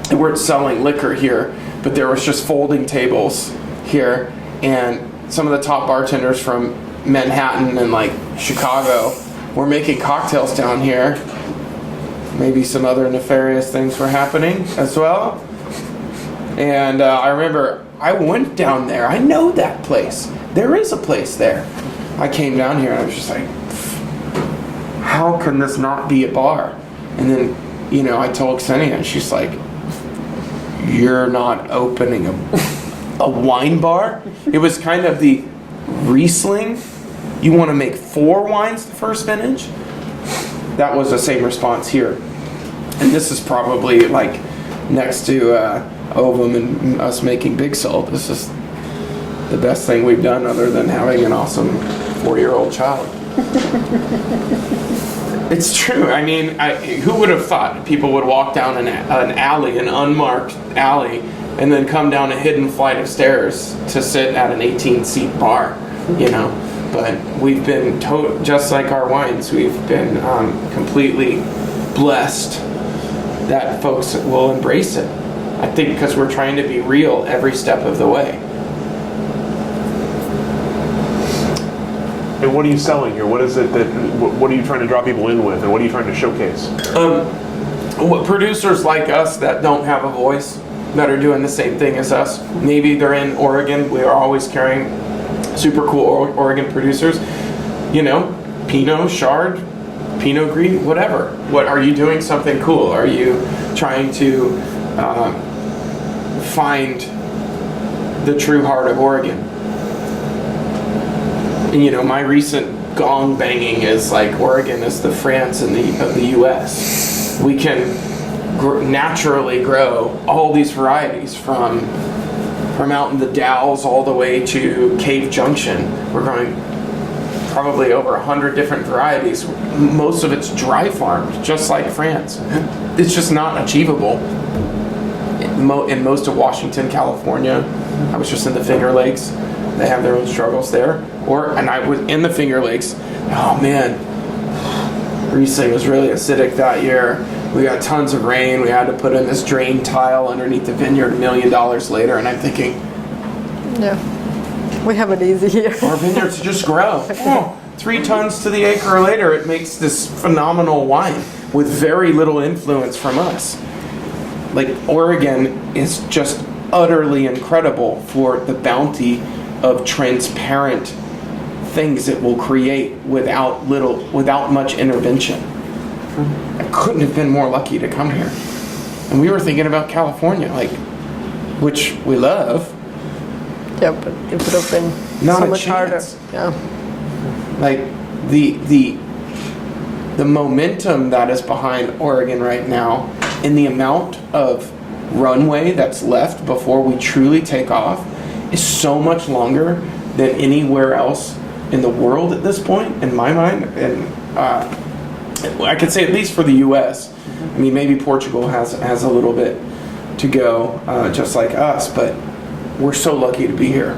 they weren't selling liquor here, but there was just folding tables here, and some of the top bartenders from Manhattan and like Chicago were making cocktails down here. Maybe some other nefarious things were happening as well. And I remember I went down there. I know that place. There is a place there. I came down here and I was just like, how can this not be a bar? And then, you know, I told Ksenija, and she's like, you're not opening a wine bar? It was kind of the Riesling. You want to make 4 wines the first vintage? That was the same response here. And this is probably like next to OVUM and us making Big Salt. This is the best thing we've done other than having an awesome 4-year-old child. It's true. I mean, who would have thought people would walk down an alley, an unmarked alley, and then come down a hidden flight of stairs to sit at an 18-seat bar, you know? But we've been, just like our wines, we've been completely blessed that folks will embrace it. I think because we're trying to be real every step of the way. And what are you selling here? What is it what are you trying to draw people in with, and what are you trying to showcase? Producers like us that don't have a voice, that are doing the same thing as us. Maybe they're in Oregon. We are always carrying super cool Oregon producers. You know, Pinot, Chard, Pinot Gris, whatever. What are you doing? Something cool? Are you trying to find the true heart of Oregon? And, you know, my recent gong banging is like Oregon is the France of the U.S. We can naturally grow all these varieties from out in the Dalles all the way to Cave Junction. We're growing probably over 100 different varieties. Most of it's dry farmed, just like France. It's just not achievable in most of Washington, California. I was just in the Finger Lakes. They have their own struggles there. And I was in the Finger Lakes. Oh man, Riesling was really acidic that year. We got tons of rain. We had to put in this drain tile underneath the vineyard $1 million later. And I'm thinking, yeah, we have it easy here. Our vineyards just grow. 3 tons to the acre later, it makes this phenomenal wine with very little influence from us. Like, Oregon is just utterly incredible for the bounty of transparent things it will create without much intervention. I couldn't have been more lucky to come here. And we were thinking about California, like, which we love. Yeah, but it would have been Not so a much chance. harder. Yeah. Like the momentum that is behind Oregon right now, and the amount of runway that's left before we truly take off, is so much longer than anywhere else in the world at this point, in my mind. And I could say at least for the U.S. I mean, maybe Portugal has a little bit to go, just like us, but we're so lucky to be here.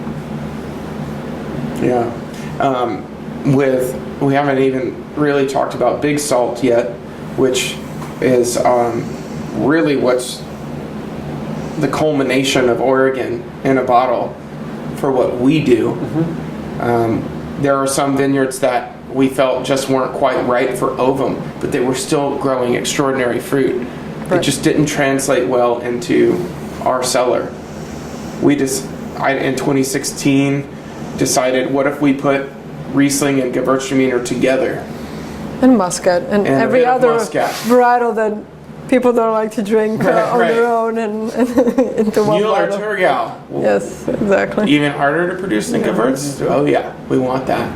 Yeah. We haven't even really talked about Big Salt yet, which is really what's the culmination of Oregon in a bottle for what we do. There are some vineyards that we felt just weren't quite right for OVUM, but they were still growing extraordinary fruit. Right. It just didn't translate well into our cellar. In 2016 decided, what if we put Riesling and Gewürztraminer together? And Muscat and every other varietal that people don't like to drink on their own and into one Mueller bottle. Thurgau. Yes, exactly. Even harder to produce than Gewürz? Oh yeah, we want that.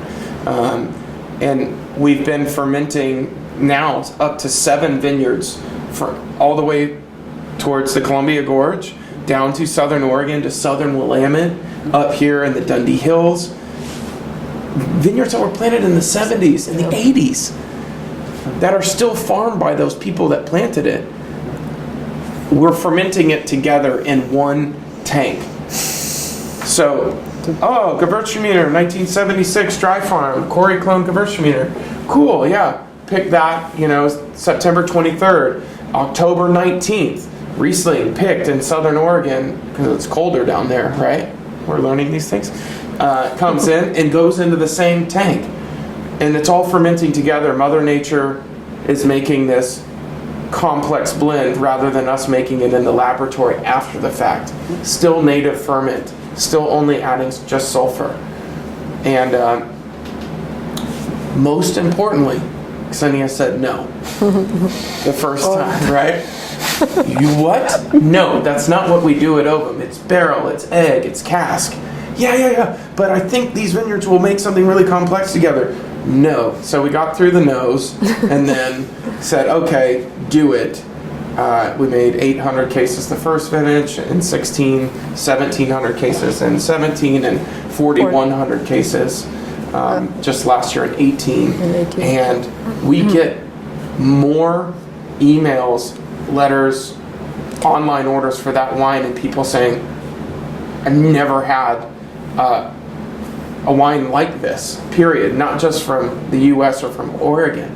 And we've been fermenting now up to 7 vineyards all the way towards the Columbia Gorge, down to southern Oregon, to southern Willamette, up here in the Dundee Hills. Vineyards that were planted in the 70s and the 80s that are still farmed by those people that planted it. We're fermenting it together in one tank. So, Gewürztraminer, 1976, dry farm, Corey clone Gewürztraminer. Cool, yeah. Pick that, September 23rd, October 19th. Riesling picked in Southern Oregon, because it's colder down there, right? We're learning these things. Comes in and goes into the same tank. And it's all fermenting together. Mother Nature is making this complex blend rather than us making it in the laboratory after the fact. Still native ferment, still only adding just sulfur. And most importantly, Ksenija said no the first time, right? You what? No, that's not what we do at OVUM. It's barrel, it's egg, it's cask. Yeah. But I think these vineyards will make something really complex together. No. So we got through the no's and then said, okay, do it. We made 800 cases the first vintage in 16, 1,700 cases in 17, and 4,100 cases just last year in 18. And we get more emails, letters, online orders for that wine, and people saying, I've never had a wine like this, period. Not just from the US or from Oregon.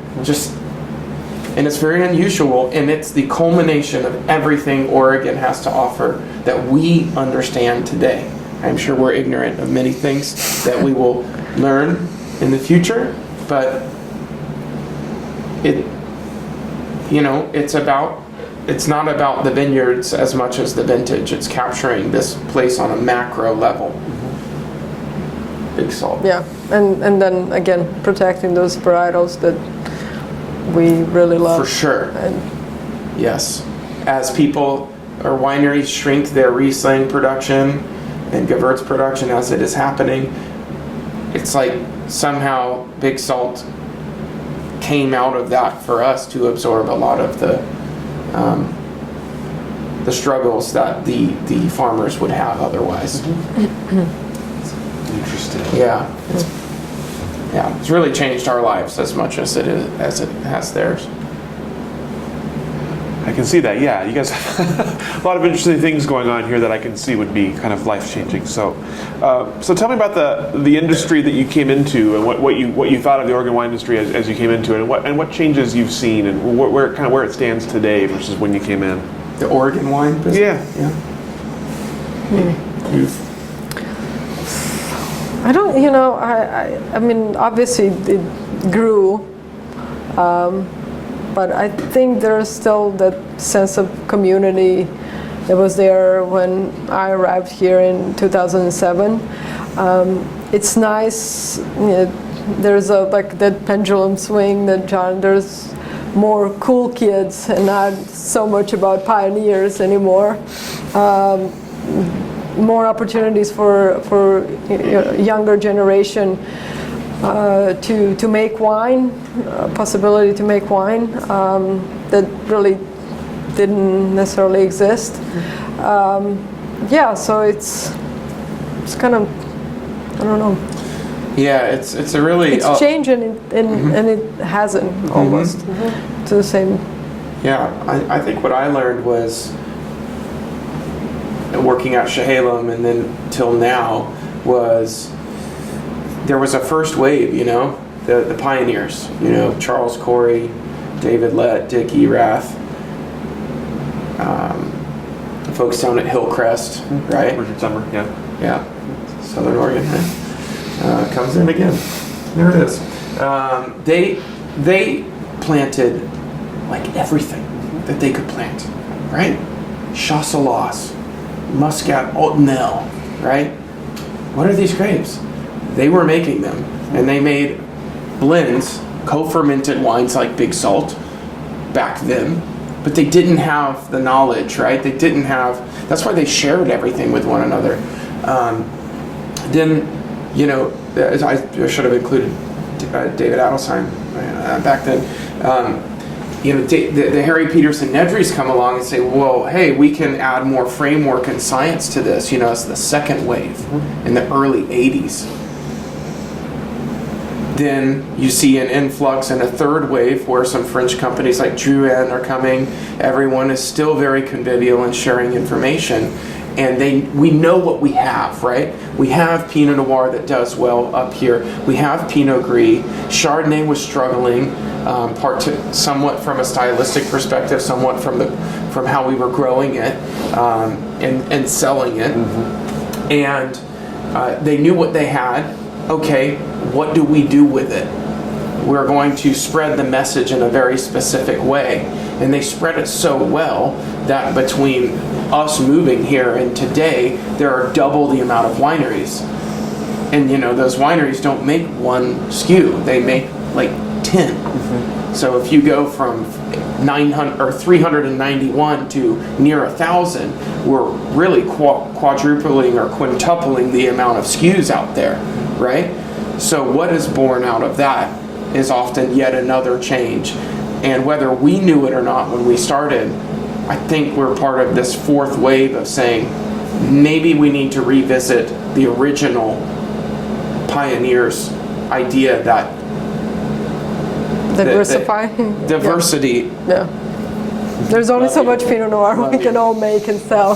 And it's very unusual, and it's the culmination of everything Oregon has to offer that we understand today. I'm sure we're ignorant of many things that we will learn in the future, but it's not about the vineyards as much as the vintage. It's capturing this place on a macro level. Big salt. Yeah, and then again, protecting those varietals that we really love. For sure. Yes. As people or wineries shrink their Riesling production and Gewürz production as it is happening, it's like somehow Big Salt came out of that for us to absorb a lot of the struggles that the farmers would have otherwise. Interesting. Yeah. It's really changed our lives as much as it has theirs. I can see that. Yeah, you guys have a lot of interesting things going on here that I can see would be kind of life-changing. So tell me about the industry that you came into and what you thought of the Oregon wine industry as you came into it, and what changes you've seen and where it stands today versus when you came in. The Oregon wine business. Yeah. I don't, I mean, obviously it grew, but I think there's still that sense of community that was there when I arrived here in 2007. It's nice, there's that pendulum swing that there's more cool kids and not so much about pioneers anymore. More opportunities for younger generation to make wine, possibility to make wine that really didn't necessarily exist. So it's kind of, I don't know. Yeah, it's a really it's changing and it hasn't almost to the same. Yeah, I think what I learned was working at Chehalem and then till now was there was a first wave, the pioneers, Charles Corey, David Lett, Dick Erath, folks down at Hillcrest, right? Richard Summer, yeah, Southern Oregon, right? Comes in again. There it is. They planted like everything that they could plant, right? Chasselas, Muscat, Otnel, right? What are these grapes? They were making them, and they made blends, co-fermented wines like Big Salt back then, but they didn't have the knowledge, right? They didn't have, that's why they shared everything with one another. Then, I should have included David Adelsheim back then. The Harry Peterson Nedrys come along and say, well, hey, we can add more framework and science to this, as the second wave in the early 80s. Then you see an influx and a third wave where some French companies like Drouin are coming. Everyone is still very convivial and sharing information. we know what we have, right? We have Pinot Noir that does well up here. We have Pinot Gris. Chardonnay was struggling, somewhat from a stylistic perspective, somewhat from how we were growing it and selling it. And they knew what they had. Okay, what do we do with it? We're going to spread the message in a very specific way. And they spread it so well that between us moving here and today, there are double the amount of wineries. And those wineries don't make one SKU, they make like 10. So if you go from 900 or 391 to near 1,000, we're really quadrupling or quintupling the amount of SKUs out there, right? So what is born out of that is often yet another change. And whether we knew it or not when we started, I think we're part of this fourth wave of saying maybe we need to revisit the original pioneers' idea that diversity. Yeah. There's only so much Pinot Noir we can all make and sell.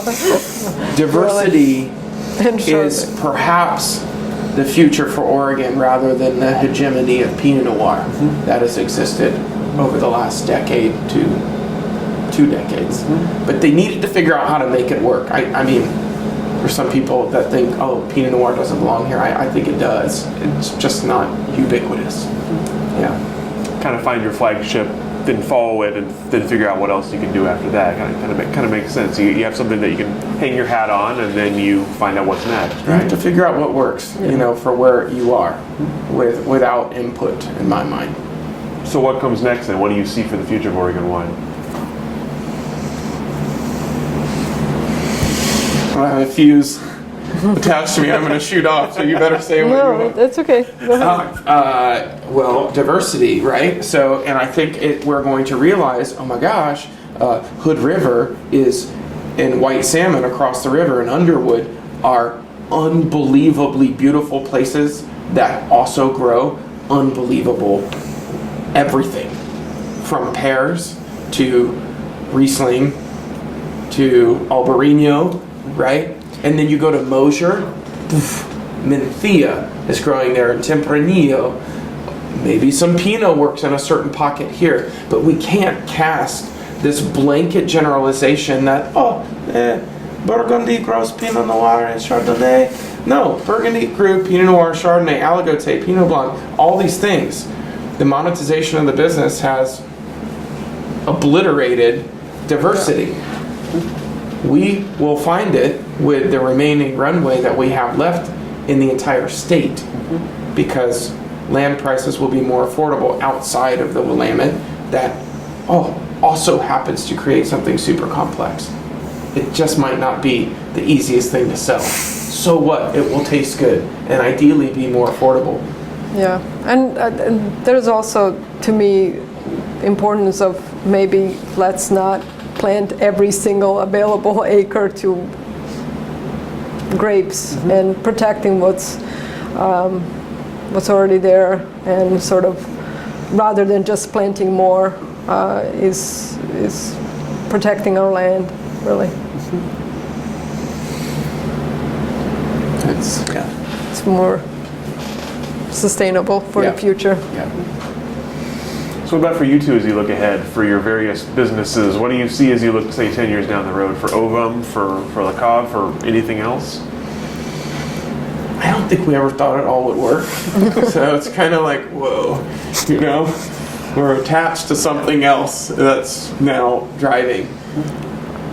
Diversity is perhaps the future for Oregon rather than the hegemony of Pinot Noir that has existed over the last decade to 2 decades. But they needed to figure out how to make it work. I mean, there's some people that think, oh, Pinot Noir doesn't belong here. I think it does. It's just not ubiquitous. Yeah. Kind of find your flagship, then follow it, and then figure out what else you can do after that. Kind of makes sense. You have something that you can hang your hat on, and then you find out what's next, right? You have to figure out what works, for where you are, without input, in my mind. So what comes next, then? What do you see for the future of Oregon wine? I have a fuse attached to me. I'm going to shoot off, so you better say what you want. No, that's okay. Go ahead. Well, diversity, right? So, and I think we're going to realize, oh my gosh, Hood River and White Salmon across the river and Underwood are unbelievably beautiful places that also grow unbelievable everything, from pears to Riesling to Albarino, right? And then you go to Mosier, Minthia is growing there, and Tempranillo. Maybe some Pinot works in a certain pocket here, but we can't cast this blanket generalization that, Burgundy grows Pinot Noir and Chardonnay. No, Burgundy grew Pinot Noir, Chardonnay, Aligoté, Pinot Blanc, all these things. The monetization of the business has obliterated diversity. We will find it with the remaining runway that we have left in the entire state, because land prices will be more affordable outside of the Willamette that also happens to create something super complex. It just might not be the easiest thing to sell. So what? It will taste good and ideally be more affordable. Yeah, and there's also, to me, importance of maybe let's not plant every single available acre to grapes, and protecting what's already there, and sort of rather than just planting more is protecting our land, really. It's more sustainable for the future. Yeah. So what about for you two as you look ahead for your various businesses? What do you see as you look, say, 10 years down the road for OVUM, for Le Cave, for anything else? I don't think we ever thought it all would work. So it's kind of like, whoa, we're attached to something else that's now driving.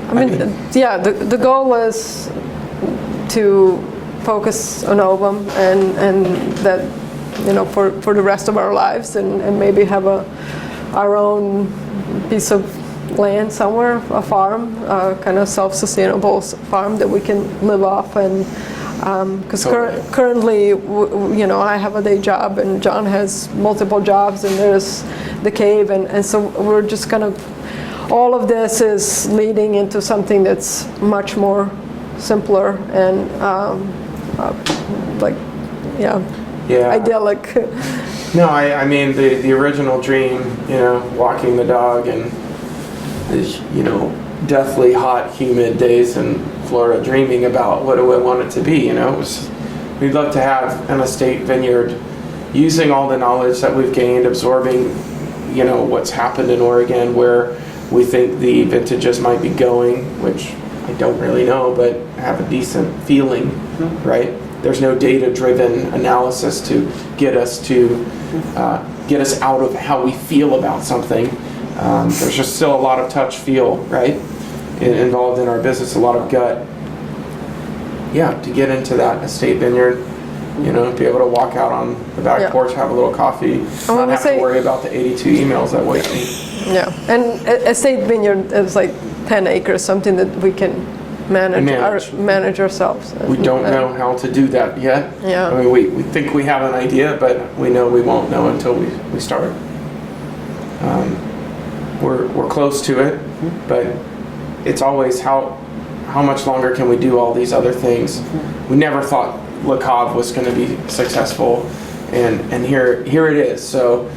I mean, the goal was to focus on OVUM and that, for the rest of our lives, and maybe have our own piece of land somewhere, a farm, kind of self-sustainable farm that we can live off. And because currently, I have a day job and John has multiple jobs, and there's the cave, and so we're just kind of, all of this is leading into something that's much more simpler and idyllic. No, I mean the original dream, walking the dog and deathly hot, humid days in Florida dreaming about what do I want it to be. We'd love to have an estate vineyard using all the knowledge that we've gained, absorbing, what's happened in Oregon, where we think the vintages might be going, which I don't really know, but have a decent feeling, right? There's no data-driven analysis to get us out of how we feel about something. There's just still a lot of touch, feel, right, involved in our business, a lot of gut. Yeah, to get into that estate vineyard, be able to walk out on the back porch, have a little coffee, not have to worry about the 82 emails that wait me. Yeah, and estate vineyard is like 10 acres, something that we can manage ourselves. We don't know how to do that yet. Yeah. I mean, we think we have an idea, but we know we won't know until we start. We're close to it, but it's always how much longer can we do all these other things? We never thought Le Cave was going to be successful, and here it is. So,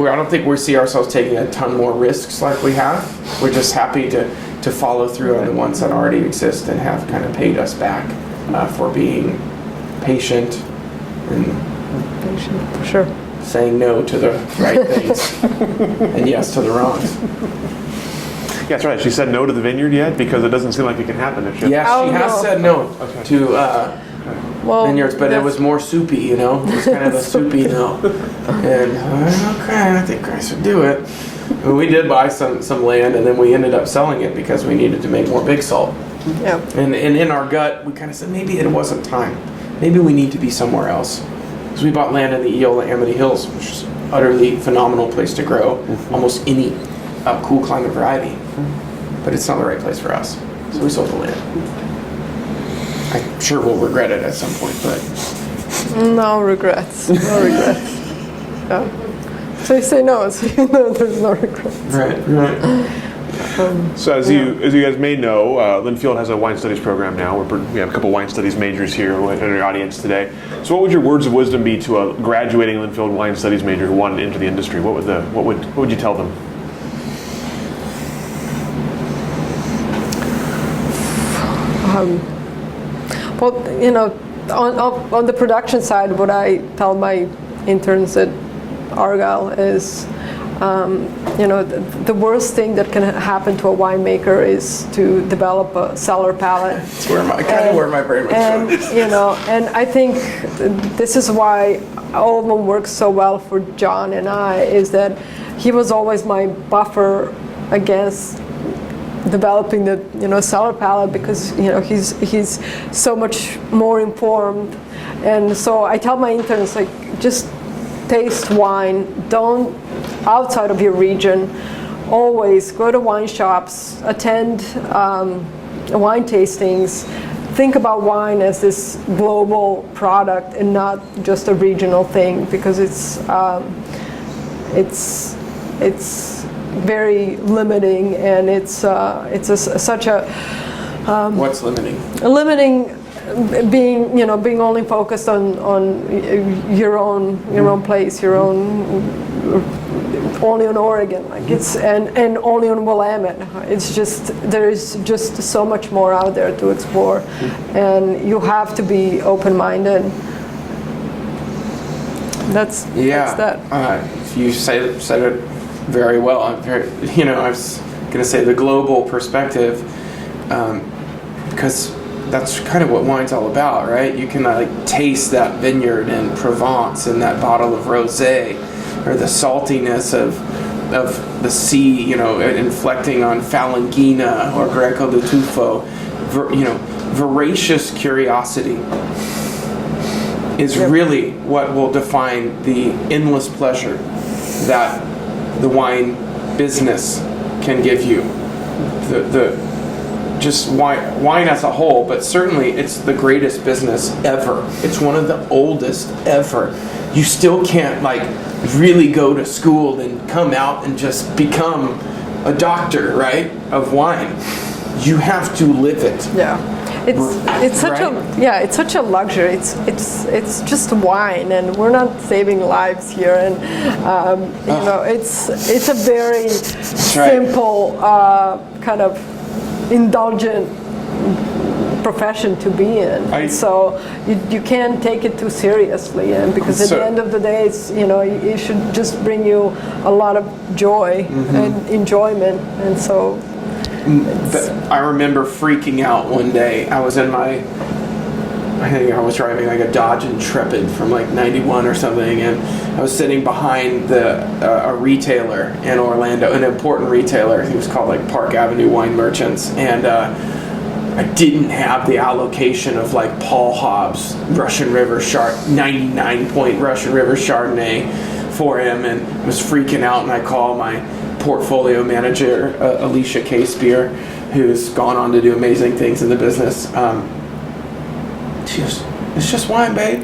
I don't think we see ourselves taking a ton more risks like we have. We're just happy to follow through on the ones that already exist and have kind of paid us back for being patient and for sure. Saying no to the right things and yes to the wrongs. Yeah, that's right. She said no to the vineyard yet because it doesn't seem like it can happen. Yeah, she has said no to vineyards, but it was more soupy, It was kind of a soupy no. And okay, I think I should do it. And we did buy some land, and then we ended up selling it because we needed to make more big salt. Yeah. And in our gut, we kind of said maybe it wasn't time. Maybe we need to be somewhere else. Because we bought land in the Eola Amity Hills, which is an utterly phenomenal place to grow almost any cool climate variety. But it's not the right place for us. So we sold the land. I'm sure we'll regret it at some point, but... No regrets. No regrets. Yeah. So you say no, so you know there's no regrets. Right. So as you guys may know, Linfield has a wine studies program now. We have a couple wine studies majors here in our audience today. So what would your words of wisdom be to a graduating Linfield wine studies major who wanted to enter the industry? What would you tell them? Well, on the production side, what I tell my interns at Argyle is, the worst thing that can happen to a winemaker is to develop a cellar palate. That's where my brain was going. And I think this is why OVUM works so well for John and I, is that he was always my buffer against developing the cellar palate, because he's so much more informed. And so I tell my interns, like, just taste wine, don't outside of your region, always go to wine shops, attend wine tastings, think about wine as this global product and not just a regional thing, because it's very limiting, and it's such a what's limiting? Limiting being only focused on your own place, only on Oregon, like it's and only on Willamette. It's just, there's just so much more out there to explore, and you have to be open-minded. That's that. You said it very well. I was going to say the global perspective, because that's kind of what wine's all about, right? You can taste that vineyard in Provence in that bottle of rosé, or the saltiness of the sea, inflecting on Falangina or Greco di Tufo. Voracious curiosity is really what will define the endless pleasure that the wine business can give you. Just wine as a whole, but certainly it's the greatest business ever. It's one of the oldest ever. You still can't really go to school and come out and just become a doctor, right, of wine. You have to live it. Yeah. it's such it's such a luxury. It's just wine, and we're not saving lives here. And you know, it's a very simple kind of indulgent profession to be in. So you can't take it too seriously, and because at the end of the day, it's, you know, it should just bring you a lot of joy and enjoyment. And so I remember freaking out one day. I was in I think I was driving like a Dodge Intrepid from like 91 or something, and I was sitting behind a retailer in Orlando, an important retailer. He was called like Park Avenue Wine Merchants, and I didn't have the allocation of like Paul Hobbs Russian River 99-point Russian River Chardonnay for him, and I was freaking out. And I call my portfolio manager, Alicia K. Spear, who's gone on to do amazing things in the business. She goes, "It's just wine, babe."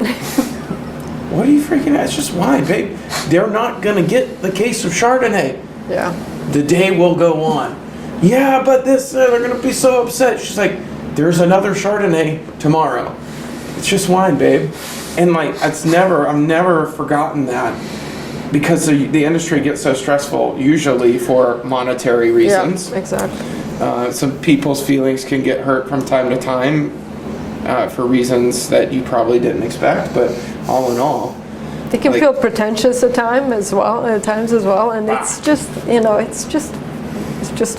"What are you freaking out? It's just wine, babe. They're not gonna get the case of Chardonnay. yeah. The day will go on." "Yeah, but this, they're gonna be so upset." She's like, "There's another Chardonnay tomorrow. It's just wine, babe." And like, I've never forgotten that, because the industry gets so stressful, usually for monetary reasons. Yeah, exactly. Some people's feelings can get hurt from time to time for reasons that you probably didn't expect, but all in all, They can feel pretentious at times as well, and it's just, you know, it's just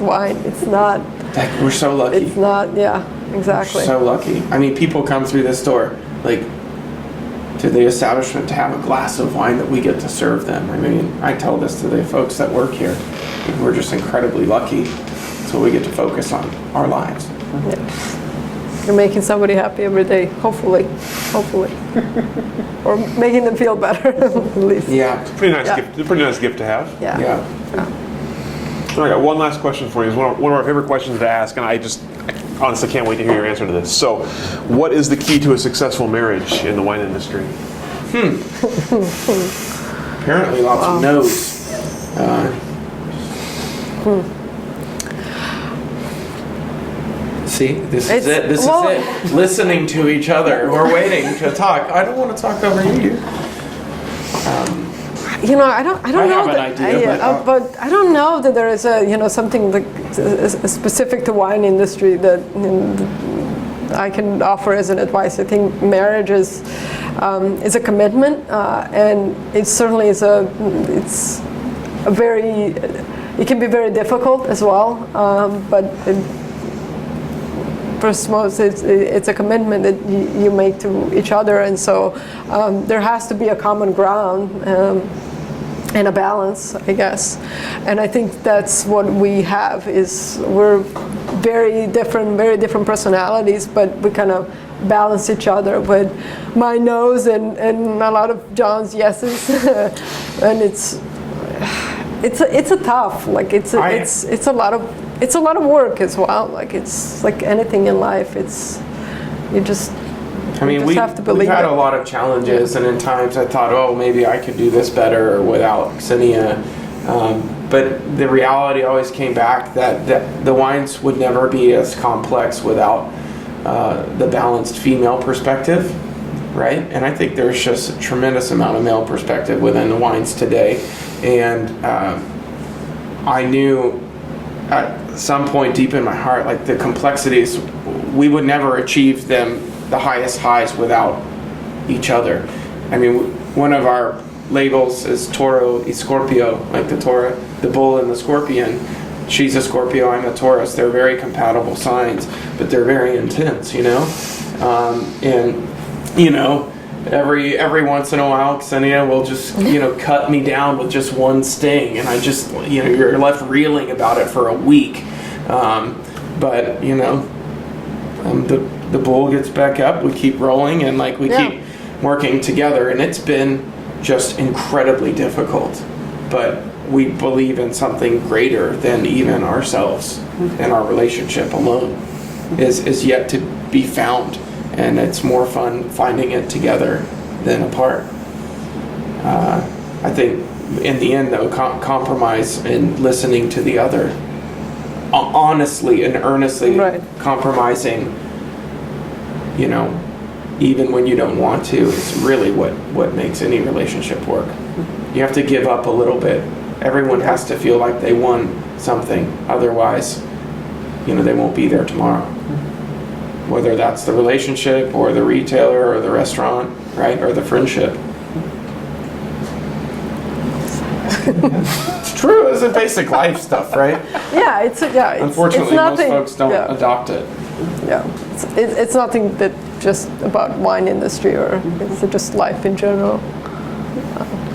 wine. It's not. We're so lucky. It's not. Yeah, exactly. We're so lucky. I mean, people come through this door, like, to the establishment to have a glass of wine that we get to serve them. I mean, I tell this to the folks that work here. We're just incredibly lucky. So we get to focus on our lives. Yeah. You're making somebody happy every day, hopefully, or making them feel better at least. Yeah. It's a pretty nice gift. It's a pretty nice gift to have. Yeah. So I got one last question for you. It's one of our favorite questions to ask, and I honestly can't wait to hear your answer to this. So, what is the key to a successful marriage in the wine industry? Apparently lots of no's. See, this is it. This is it. Listening to each other. We're waiting to talk. I don't want to talk over you. You know, I don't know have an that, idea, but I don't know that there is something like specific to wine industry that I can offer as an advice. I think marriage is a commitment, and it certainly is it can be very difficult as well, but first most it's a commitment that you make to each other, and so there has to be a common ground and a balance, I guess. And I think that's what we have, is we're very different personalities, but we kind of balance each other with my no's and a lot of John's yeses. And it's a tough, like it's a lot of work as well. Like it's like anything in life, we've had a lot of challenges, and in times I thought, oh, maybe I could do this better without Ksenija. But the reality always came back that the wines would never be as complex without the balanced female perspective, right? And I think there's just a tremendous amount of male perspective within the wines today. And I knew at some point deep in my heart, like the complexities, we would never achieve them, the highest highs, without each other. I mean, one of our labels is Toro y Scorpio, like the bull and the scorpion. She's a Scorpio, I'm a Taurus. They're very compatible signs, but they're very intense, you know? Every once in a while, Ksenija will just, cut me down with just one sting, and I just, you're left reeling about it for a week. But the bull gets back up, we keep rolling, and keep working together, and it's been just incredibly difficult. But we believe in something greater than even ourselves, and our relationship alone is yet to be found, and it's more fun finding it together than apart. I think in the end, though, compromise and listening to the other, honestly and earnestly, compromising even when you don't want to, is really what makes any relationship work. You have to give up a little bit. Everyone has to feel like they won something. Otherwise, they won't be there tomorrow. Whether that's the relationship or the retailer or the restaurant, right? Or the friendship. It's true. It's a basic life stuff, right? Yeah, Unfortunately, it's nothing, most folks don't adopt it. Yeah, it's nothing that just about wine industry, or it's just life in general.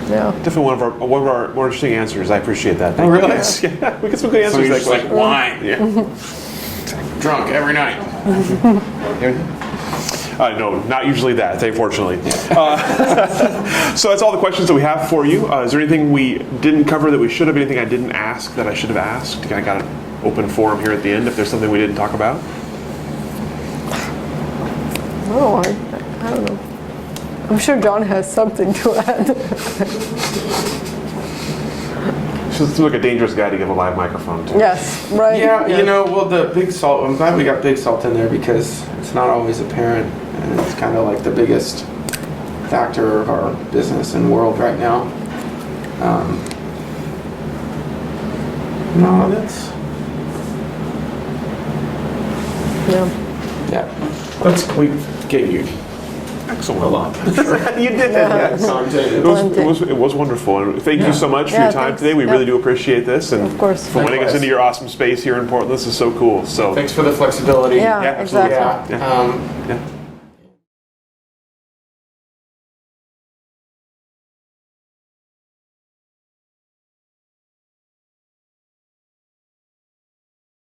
Yeah. Definitely one of our more interesting answers. I appreciate that. Oh, really? Yeah, we get some good answers. So you're to just that like wine. Yeah. Drunk every night. No, not usually that, unfortunately. So that's all the questions that we have for you. Is there anything we didn't cover that we should have? Anything I didn't ask that I should have asked? I got an open forum here at the end if there's something we didn't talk about. No, I don't know. I'm sure John has something to add. Seems like a dangerous guy to give a live microphone to. Yes, right. Yeah, yes. the big salt, I'm glad we got big salt in there because it's not always apparent. And it's kind of like the biggest factor of our business and world right now. No, that's... Yeah. We gave you Excellent. a lot. You did that. Content. It was wonderful. And thank you so much for your time thanks. today. We really do appreciate this. And Of course. for letting us into your awesome space here in Portland. This is so cool. So Thanks for the flexibility. Yeah, absolutely. exactly. Yeah. Yeah.